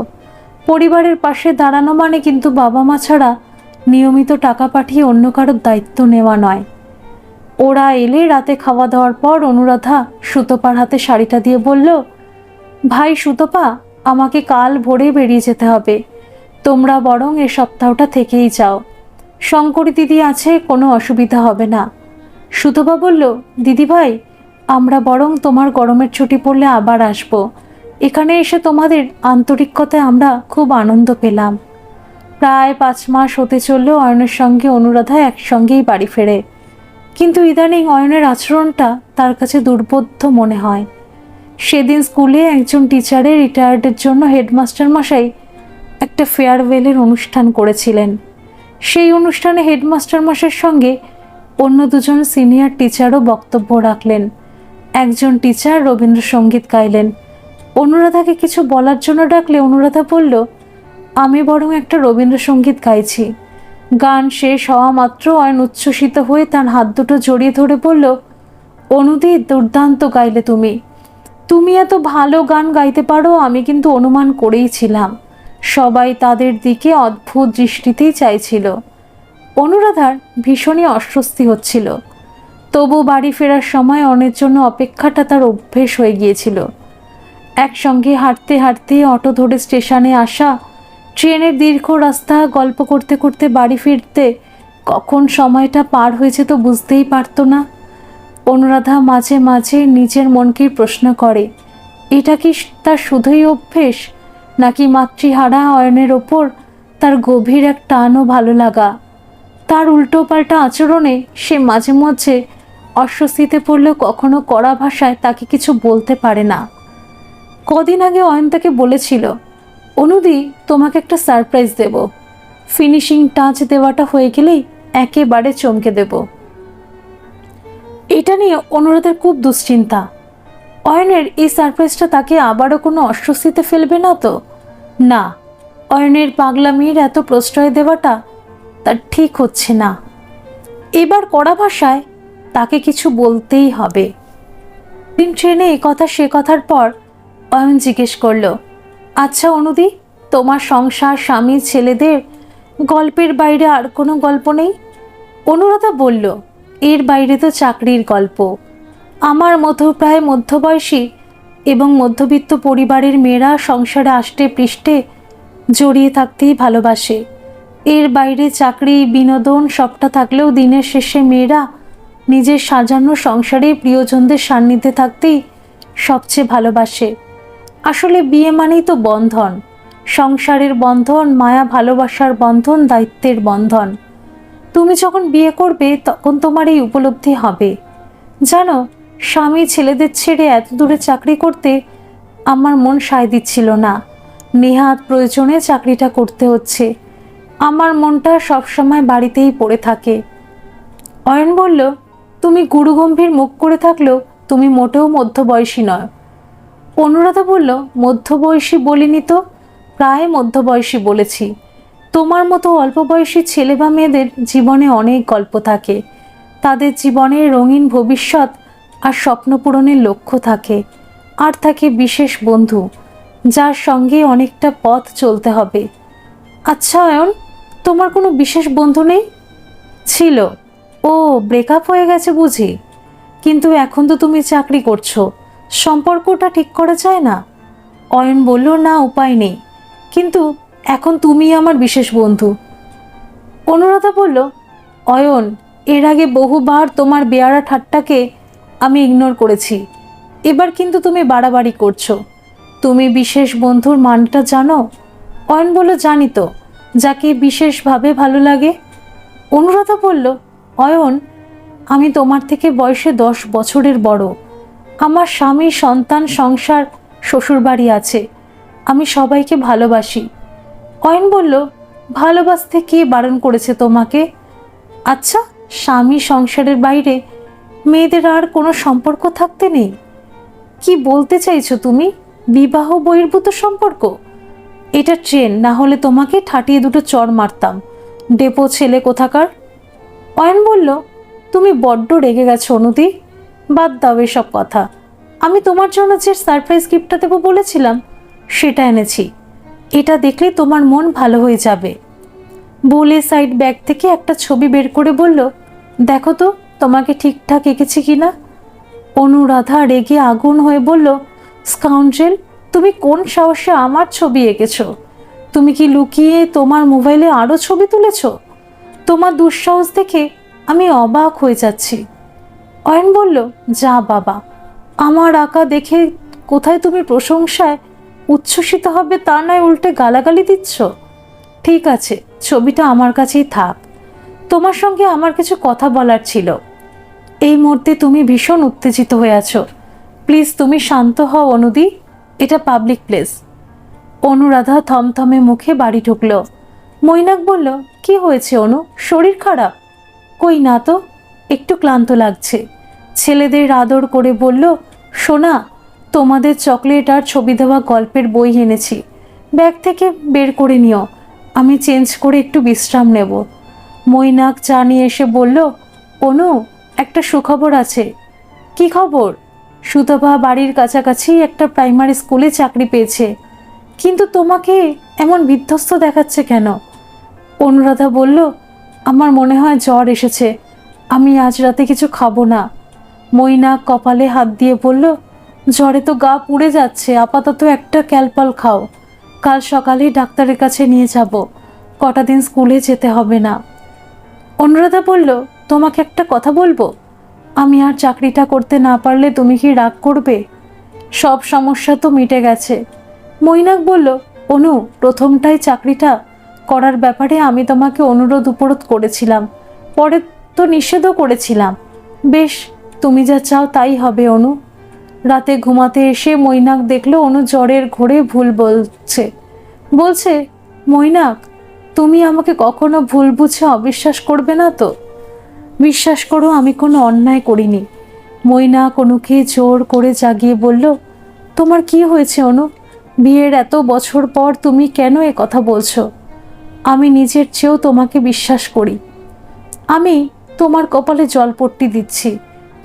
পরিবারের পাশে দাঁড়ানো মানে কিন্তু বাবা মা ছাড়া নিয়মিত টাকা পাঠিয়ে অন্য কারোর দায়িত্ব নেওয়া নয়। ওরা এলে রাতে খাওয়া দাওয়ার পর অনুরাধা সুতপার হাতে শাড়িটা দিয়ে বলল, ভাই সুতপা, আমাকে কাল ভোরে বেরিয়ে যেতে হবে, তোমরা বরং এ সপ্তাহটা থেকেই যাও। শঙ্করী দিদি আছে, কোনো অসুবিধা হবে না। সুতপা বলল, দিদিভাই, আমরা বরং তোমার গরমের ছুটি পড়লে আবার আসবো। এখানে এসে তোমাদের আন্তরিকতায় আমরা খুব আনন্দ পেলাম। প্রায় 5 মাস হতে চলল অয়নের সঙ্গে অনুরাধা একসঙ্গেই বাড়ি ফেরে, কিন্তু ইদানিং অয়নের আচরণটা তার কাছে দুর্বোধ্য মনে হয়। সেদিন স্কুলে একজন টিচারের রিটায়ার্ডের জন্য হেডমাস্টার মশাই একটা ফেয়ারওয়েলের অনুষ্ঠান করেছিলেন। সেই অনুষ্ঠানে হেডমাস্টার মশাইয়ের সঙ্গে অন্য 2জন সিনিয়র টিচারও বক্তব্য রাখলেন। একজন টিচার রবীন্দ্রসঙ্গীত গাইলেন। অনুরাধাকে কিছু বলার জন্য ডাকলে অনুরাধা বলল, আমি বরং একটা রবীন্দ্রসঙ্গীত গাইছি। গান শেষ হওয়া মাত্র অয়ন উচ্ছ্বসিত হয়ে তার হাত দুটো জড়িয়ে ধরে বলল, অনুদি, দুর্দান্ত গাইলে তুমি। তুমি এত ভালো গান গাইতে পারো আমি কিন্তু অনুমান করেই ছিলাম। সবাই তাদের দিকে অদ্ভুত দৃষ্টিতেই চাইছিল। অনুরাধার ভীষণই অস্বস্তি হচ্ছিল, তবু বাড়ি ফেরার সময় অনের জন্য অপেক্ষাটা তার অভ্যেস হয়ে গিয়েছিল। একসঙ্গে হাঁটতে হাঁটতে অটো ধরে স্টেশনে আসা, ট্রেনের দীর্ঘ রাস্তা, গল্প করতে করতে বাড়ি ফিরতে কখন সময়টা পার হয়েছে তো বুঝতেই পারত না। অনুরাধা মাঝে মাঝে নিজের মনকেই প্রশ্ন করে, এটা কি তার শুধুই অভ্যেস, নাকি মাতৃহারা অয়নের ওপর তার গভীর এক টান ও ভালো লাগা। তার উল্টো পাল্টা আচরণে সে মাঝে মাঝে অস্বস্তিতে পড়লেও কখনো কড়া ভাষায় তাকে কিছু বলতে পারে না। কদিন আগে অয়ন তাকে বলেছিল, অনুদি তোমাকে একটা সারপ্রাইজ দেব, ফিনিশিং টাচ দেওয়াটা হয়ে গেলেই একেবারে চমকে দেব। এটা নিয়ে অনুরাধার খুব দুশ্চিন্তা। অয়নের এই সারপ্রাইজটা তাকে আবারও কোনো অস্বস্তিতে ফেলবে না তো? না, অয়নের পাগলামির এত প্রশ্রয় দেওয়াটা তার ঠিক হচ্ছে না। এবার কড়া ভাষায় তাকে কিছু বলতেই হবে। দিন ট্রেনে এ কথা সে কথার পর অয়ন জিজ্ঞেস করল, আচ্ছা অনুদি, তোমার সংসার, স্বামী, ছেলেদের গল্পের বাইরে আর কোনো গল্প নেই? অনুরাধা বলল, এর বাইরে তো চাকরির গল্প। আমার মতো প্রায় মধ্যবয়সী এবং মধ্যবিত্ত পরিবারের মেয়েরা সংসারে আষ্টে পৃষ্ঠে জড়িয়ে থাকতেই ভালোবাসে। এর বাইরে চাকরি, বিনোদন সবটা থাকলেও দিনের শেষে মেয়েরা নিজের সাজানো সংসারে প্রিয়জনদের সান্নিধ্যে থাকতেই সবচেয়ে ভালোবাসে। আসলে বিয়ে মানেই তো বন্ধন, সংসারের বন্ধন, মায়া ভালোবাসার বন্ধন, দায়িত্বের বন্ধন। তুমি যখন বিয়ে করবে তখন তোমার এই উপলব্ধি হবে। জানো, স্বামী ছেলেদের ছেড়ে এত দূরে চাকরি করতে আমার মন সায় দিচ্ছিল না। নেহাত প্রয়োজনে চাকরিটা করতে হচ্ছে। আমার মনটা সবসময় বাড়িতেই পড়ে থাকে। অয়ন বলল, তুমি গুরুগম্ভীর মুখ করে থাকলেও তুমি মোটেও মধ্যবয়সী নয়। অনুরাধা বলল, মধ্যবয়সী বলিনি তো, প্রায় মধ্যবয়সী বলেছি। তোমার মতো অল্প বয়সী ছেলে বা মেয়েদের জীবনে অনেক গল্প থাকে। তাদের জীবনে রঙিন ভবিষ্যৎ আর স্বপ্ন পূরণের লক্ষ্য থাকে। আর থাকে বিশেষ বন্ধু, যার সঙ্গে অনেকটা পথ চলতে হবে। আচ্ছা অয়ন, তোমার কোনো বিশেষ বন্ধু নেই? ছিল। ও, ব্রেকআপ হয়ে গেছে বুঝি? কিন্তু এখন তো তুমি চাকরি করছো, সম্পর্কটা ঠিক করা যায় না? অয়ন বলল, না, উপায় নেই, কিন্তু এখন তুমি আমার বিশেষ বন্ধু। অনুরাধা বলল, অয়ন, এর আগে বহুবার তোমার বেয়ারা ঠাট্টাকে আমি ইগনোর করেছি, এবার কিন্তু তুমি বাড়াবাড়ি করছো। তুমি বিশেষ বন্ধুর মানটা জানো? অয়ন বলল, জানি তো, যাকে বিশেষভাবে ভালো লাগে। অনুরাধা বলল, অয়ন, আমি তোমার থেকে বয়সে 10 বছরের বড়। আমার স্বামী, সন্তান, সংসার, শ্বশুরবাড়ি আছে। আমি সবাইকে ভালোবাসি। অয়ন বলল, ভালোবাসতে কে বারণ করেছে তোমাকে? আচ্ছা, স্বামী, সংসারের বাইরে মেয়েদের আর কোনো সম্পর্ক থাকতে নেই? কি বলতে চাইছো তুমি? বিবাহ বহির্ভূত সম্পর্ক? এটা ট্রেন, না হলে তোমাকে ঠাটিয়ে দুটো চড় মারতাম, ডেপো ছেলে কোথাকার। অয়ন বলল, তুমি বড্ড রেগে গেছো অনুদি, বাদ দাও এসব কথা। আমি তোমার জন্য যে সারপ্রাইজ গিফটটা দেবো বলেছিলাম সেটা এনেছি। এটা দেখলে তোমার মন ভালো হয়ে যাবে। বলে সাইড ব্যাগ থেকে একটা ছবি বের করে বলল, দেখো তো তোমাকে ঠিকঠাক এঁকেছি কিনা। অনুরাধা রেগে আগুন হয়ে বলল, স্কাউন্ড্রেল, তুমি কোন সাহসে আমার ছবি এঁকেছো? তুমি কি লুকিয়ে তোমার মোবাইলে আরও ছবি তুলেছ? তোমার দুঃসাহস দেখে আমি অবাক হয়ে যাচ্ছি। অয়ন বলল, যা বাবা, আমার আঁকা দেখে কোথায় তুমি প্রশংসায় উচ্ছ্বসিত হবে তা নয় উল্টে গালাগালি দিচ্ছ। ঠিক আছে, ছবিটা আমার কাছেই থাক। তোমার সঙ্গে আমার কিছু কথা বলার ছিল। এই মুহূর্তে তুমি ভীষণ উত্তেজিত হয়ে আছো। প্লিজ তুমি শান্ত হও অনুদি, এটা পাবলিক প্লেস। অনুরাধা থমথমে মুখে বাড়ি ঢুকলো। মৈনাক বলল, কি হয়েছে অনু, শরীর খারাপ? কই না তো, একটু ক্লান্ত লাগছে। ছেলেদের আদর করে বলল, সোনা, তোমাদের চকলেট আর ছবি দেওয়া গল্পের বই এনেছি, ব্যাগ থেকে বের করে নিও, আমি চেঞ্জ করে একটু বিশ্রাম নেব। মৈনাক চা নিয়ে এসে বলল, অনু, একটা সুখবর আছে। কি খবর? সুতপা বাড়ির কাছাকাছি একটা প্রাইমারি স্কুলে চাকরি পেয়েছে। কিন্তু তোমাকে এমন বিধ্বস্ত দেখাচ্ছে কেন? অনুরাধা বলল, আমার মনে হয় জ্বর এসেছে, আমি আজ রাতে কিছু খাবো না। মৈনাক কপালে হাত দিয়ে বলল, জ্বরে তো গা পুড়ে যাচ্ছে, আপাতত একটা ক্যালপল খাও, কাল সকালে ডাক্তারের কাছে নিয়ে যাব, কটা দিন স্কুলে যেতে হবে না। অনুরাধা বলল, তোমাকে একটা কথা বলবো, আমি আর চাকরিটা করতে না পারলে তুমি কি রাগ করবে? সব সমস্যা তো মিটে গেছে। মৈনাক বলল, অনু, প্রথমটাই চাকরিটা করার ব্যাপারে আমি তোমাকে অনুরোধ উপরোধ করেছিলাম, পরে তো নিষেধও করেছিলাম। বেশ, তুমি যা চাও তাই হবে অনু। রাতে ঘুমাতে এসে মৈনাক দেখলো অনু জ্বরের ঘোরে ভুল বলছে, মৈনাক, তুমি আমাকে কখনো ভুল বুঝে অবিশ্বাস করবে না তো? বিশ্বাস করো, আমি কোনো অন্যায় করিনি। মৈনাক অনুকে জোর করে জাগিয়ে বলল, তোমার কি হয়েছে অনু? বিয়ের এত বছর পর তুমি কেন এ কথা বলছো? আমি নিজের চেয়েও তোমাকে বিশ্বাস করি। আমি তোমার কপালে জলপট্টি দিচ্ছি।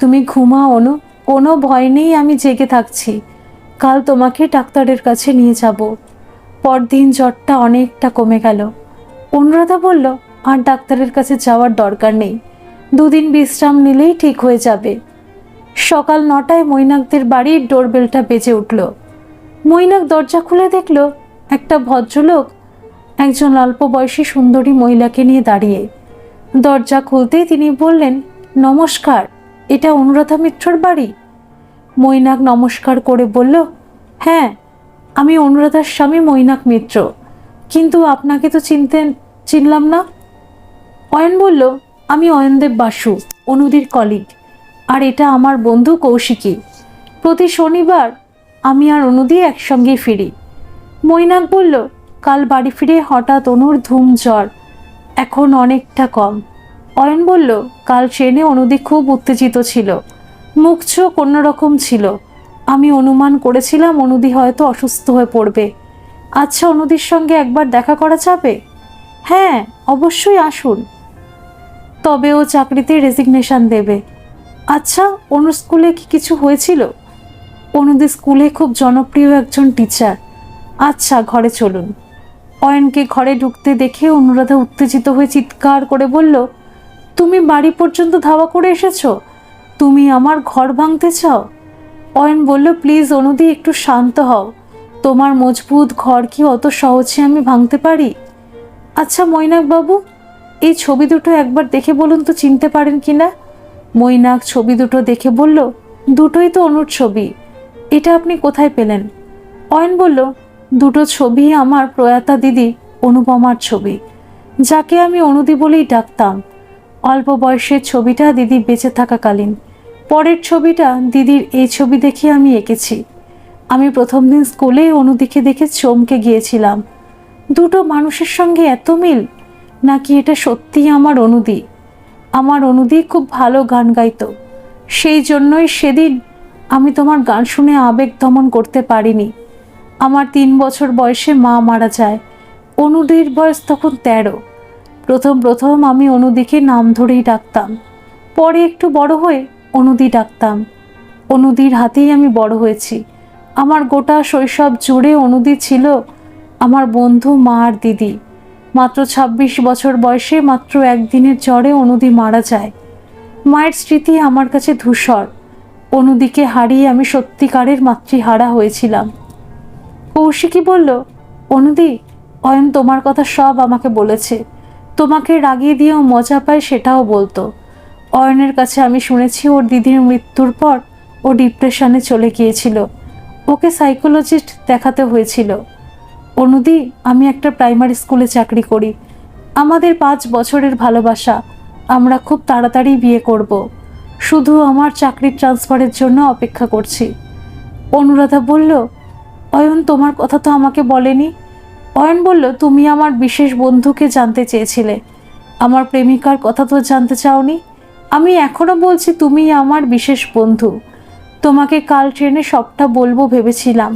তুমি ঘুমাও অনু, কোনো ভয় নেই, আমি জেগে থাকছি। কাল তোমাকে ডাক্তারের কাছে নিয়ে যাব। পরদিন জ্বরটা অনেকটা কমে গেল। অনুরাধা বলল, আর ডাক্তারের কাছে যাওয়ার দরকার নেই, 2 দিন বিশ্রাম নিলেই ঠিক হয়ে যাবে। সকাল 9টায় মৈনাকদের বাড়ির ডোরবেলটা বেজে উঠল। মৈনাক দরজা খুলে দেখল একটা ভদ্রলোক একজন অল্প বয়সী সুন্দরী মহিলাকে নিয়ে দাঁড়িয়ে। দরজা খুলতেই তিনি বললেন, নমস্কার, এটা অনুরাধা মিত্রর বাড়ি? মৈনাক নমস্কার করে বলল, হ্যাঁ, আমি অনুরাধার স্বামী মৈনাক মিত্র, কিন্তু আপনাকে তো চিনলাম না। অয়ন বলল, আমি অয়নদেব বাসু, অনুদির কলিগ, আর এটা আমার বন্ধু কৌশিকী। প্রতি শনিবার আমি আর অনুদি একসঙ্গে ফিরি। মৈনাক বলল, কাল বাড়ি ফিরে হঠাৎ অনুর ধুম জ্বর, এখন অনেকটা কম। অয়ন বলল, কাল ট্রেনে অনুদি খুব উত্তেজিত ছিল, মুখ চোখ অন্যরকম ছিল। আমি অনুমান করেছিলাম অনুদি হয়তো অসুস্থ হয়ে পড়বে। আচ্ছা, অনুদির সঙ্গে একবার দেখা করা যাবে? হ্যাঁ, অবশ্যই আসুন। তবে ও চাকরিতে রেজিগনেশন দেবে। আচ্ছা, অনুর স্কুলে কি কিছু হয়েছিল? অনুদি স্কুলে খুব জনপ্রিয় একজন টিচার। আচ্ছা, ঘরে চলুন। অয়নকে ঘরে ঢুকতে দেখে অনুরাধা উত্তেজিত হয়ে চিৎকার করে বলল, তুমি বাড়ি পর্যন্ত ধাওয়া করে এসেছো? তুমি আমার ঘর ভাঙতে চাও? অয়ন বলল, প্লিজ অনুদি, একটু শান্ত হও। তোমার মজবুত ঘর কি অত সহজে আমি ভাঙতে পারি? আচ্ছা মৈনাক বাবু, এই ছবি দুটো একবার দেখে বলুন তো চিনতে পারেন কিনা? মৈনাক ছবি দুটো দেখে বলল, দুটোই তো অনুর ছবি। এটা আপনি কোথায় পেলেন? অয়ন বলল, দুটো ছবি আমার প্রয়াতা দিদি অনুপমার ছবি, যাকে আমি অনুদি বলেই ডাকতাম। অল্প বয়সের ছবিটা দিদি বেঁচে থাকাকালীন, পরের ছবিটা দিদির এই ছবি দেখে আমি এঁকেছি। আমি প্রথম দিন স্কুলে অনুদিকে দেখে চমকে গিয়েছিলাম। দুটো মানুষের সঙ্গে এত মিল, নাকি এটা সত্যিই আমার অনুদি? আমার অনুদি খুব ভালো গান গাইতো, সেই জন্যই সেদিন আমি তোমার গান শুনে আবেগ দমন করতে পারিনি। আমার 3 বছর বয়সে মা মারা যায়। অনুদির বয়স তখন 13। প্রথম আমি অনুদিকে নাম ধরেই ডাকতাম, পরে একটু বড় হয়ে অনুদি ডাকতাম। অনুদির হাতেই আমি বড় হয়েছি। আমার গোটা শৈশব জুড়ে অনুদি ছিল আমার বন্ধু, মা আর দিদি। মাত্র 26 বছর বয়সে মাত্র একদিনের জ্বরে অনুদি মারা যায়। মায়ের স্মৃতি আমার কাছে ধূসর। অনুদিকে হারিয়ে আমি সত্যিকারের মাতৃহারা হয়েছিলাম। কৌশিকী বলল, অনুদি, অয়ন তোমার কথা সব আমাকে বলেছে। তোমাকে রাগিয়ে দিয়েও মজা পায় সেটাও বলতো। অয়নের কাছে আমি শুনেছি ওর দিদির মৃত্যুর পর ও ডিপ্রেশনে চলে গিয়েছিল, ওকে সাইকোলজিস্ট দেখাতে হয়েছিল। অনুদি, আমি একটা প্রাইমারি স্কুলে চাকরি করি। আমাদের 5 বছরের ভালোবাসা, আমরা খুব তাড়াতাড়ি বিয়ে করব। শুধু আমার চাকরির ট্রান্সফারের জন্য অপেক্ষা করছি। অনুরাধা বলল, অয়ন তোমার কথা তো আমাকে বলেনি। অয়ন বলল, তুমি আমার বিশেষ বন্ধুকে জানতে চেয়েছিলে, আমার প্রেমিকার কথা তো জানতে চাওনি। আমি এখনো বলছি, তুমি আমার বিশেষ বন্ধু। তোমাকে কাল ট্রেনে সবটা বলবো ভেবেছিলাম,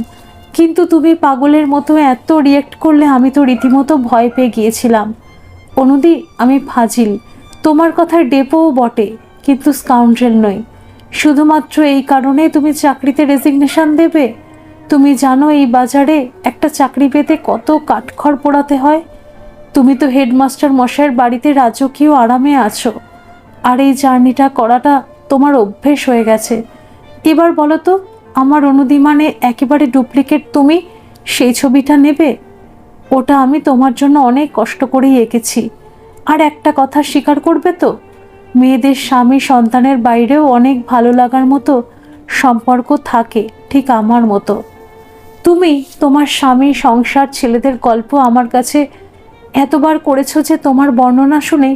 কিন্তু তুমি পাগলের মতো এত রিয়েক্ট করলে আমি তো রীতিমতো ভয় পেয়ে গিয়েছিলাম। অনুদি, আমি ফাজিল, তোমার কথার ডেপোও বটে, কিন্তু স্কাউন্ড্রেল নই। শুধুমাত্র এই কারণে তুমি চাকরিতে রেজিগনেশন দেবে? তুমি জানো এই বাজারে একটা চাকরি পেতে কত কাঠখড় পোড়াতে হয়? তুমি তো হেডমাস্টার মশাইয়ের বাড়িতে রাজকীয় আরামে আছো, আর এই জার্নিটা করাটা তোমার অভ্যেস হয়ে গেছে। এবার বলো তো, আমার অনুদি মানে একেবারে ডুপ্লিকেট তুমি সেই ছবিটা নেবে? ওটা আমি তোমার জন্য অনেক কষ্ট করেই এঁকেছি। আর একটা কথা স্বীকার করবে তো, মেয়েদের স্বামী সন্তানের বাইরেও অনেক ভালো লাগার মতো সম্পর্ক থাকে, ঠিক আমার মতো। তুমি তোমার স্বামী, সংসার, ছেলেদের গল্প আমার কাছে এতবার করেছো যে তোমার বর্ণনা শুনে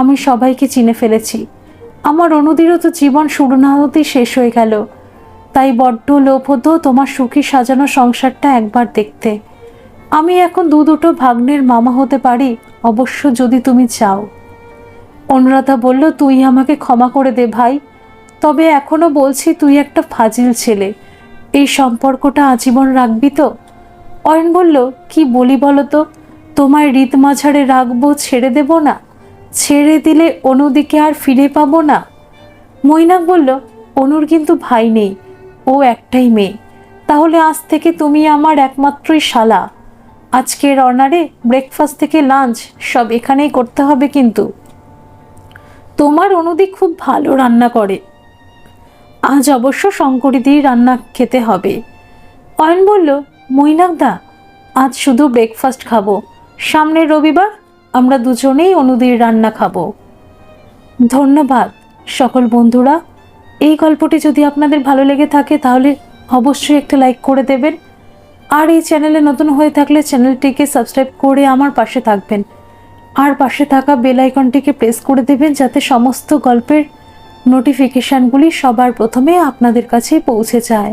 আমি সবাইকে চিনে ফেলেছি। আমার অনুদিরও তো জীবন শুরু না হতেই শেষ হয়ে গেল, তাই বড্ড লোভ হতো তোমার সুখী সাজানো সংসারটা একবার দেখতে। আমি এখন দুটো ভাগ্নের মামা হতে পারি, অবশ্য যদি তুমি চাও। অনুরাধা বলল, তুই আমাকে ক্ষমা করে দে ভাই, তবে এখনো বলছি তুই একটা ফাজিল ছেলে। এই সম্পর্কটা আজীবন রাখবি তো? অয়ন বলল, কি বলি বলো তো, তোমায় হৃদ মাঝারে রাখবো, ছেড়ে দেব না? ছেড়ে দিলে অনুদিকে আর ফিরে পাবো না। মৈনাক বলল, অনুর কিন্তু ভাই নেই, ও একটাই মেয়ে। তাহলে আজ থেকে তুমি আমার একমাত্রই শালা। আজকের অনারে ব্রেকফাস্ট থেকে লাঞ্চ সব এখানেই করতে হবে কিন্তু। তোমার অনুদি খুব ভালো রান্না করে, আজ অবশ্য শঙ্করী দিয়ে রান্না খেতে হবে। অয়ন বলল, মৈনাক দা, আজ শুধু ব্রেকফাস্ট খাবো, সামনের রবিবার আমরা দুজনেই অনুদির রান্না খাবো। ধন্যবাদ সকল বন্ধুরা। এই গল্পটি যদি আপনাদের ভালো লেগে থাকে তাহলে অবশ্যই একটা লাইক করে দেবেন, আর এই চ্যানেলে নতুন হয়ে থাকলে চ্যানেলটিকে সাবস্ক্রাইব করে আমার পাশে থাকবেন, আর পাশে থাকা বেল আইকনটিকে প্রেস করে দেবেন যাতে সমস্ত গল্পের নোটিফিকেশানগুলি সবার প্রথমে আপনাদের কাছে পৌঁছে যায়।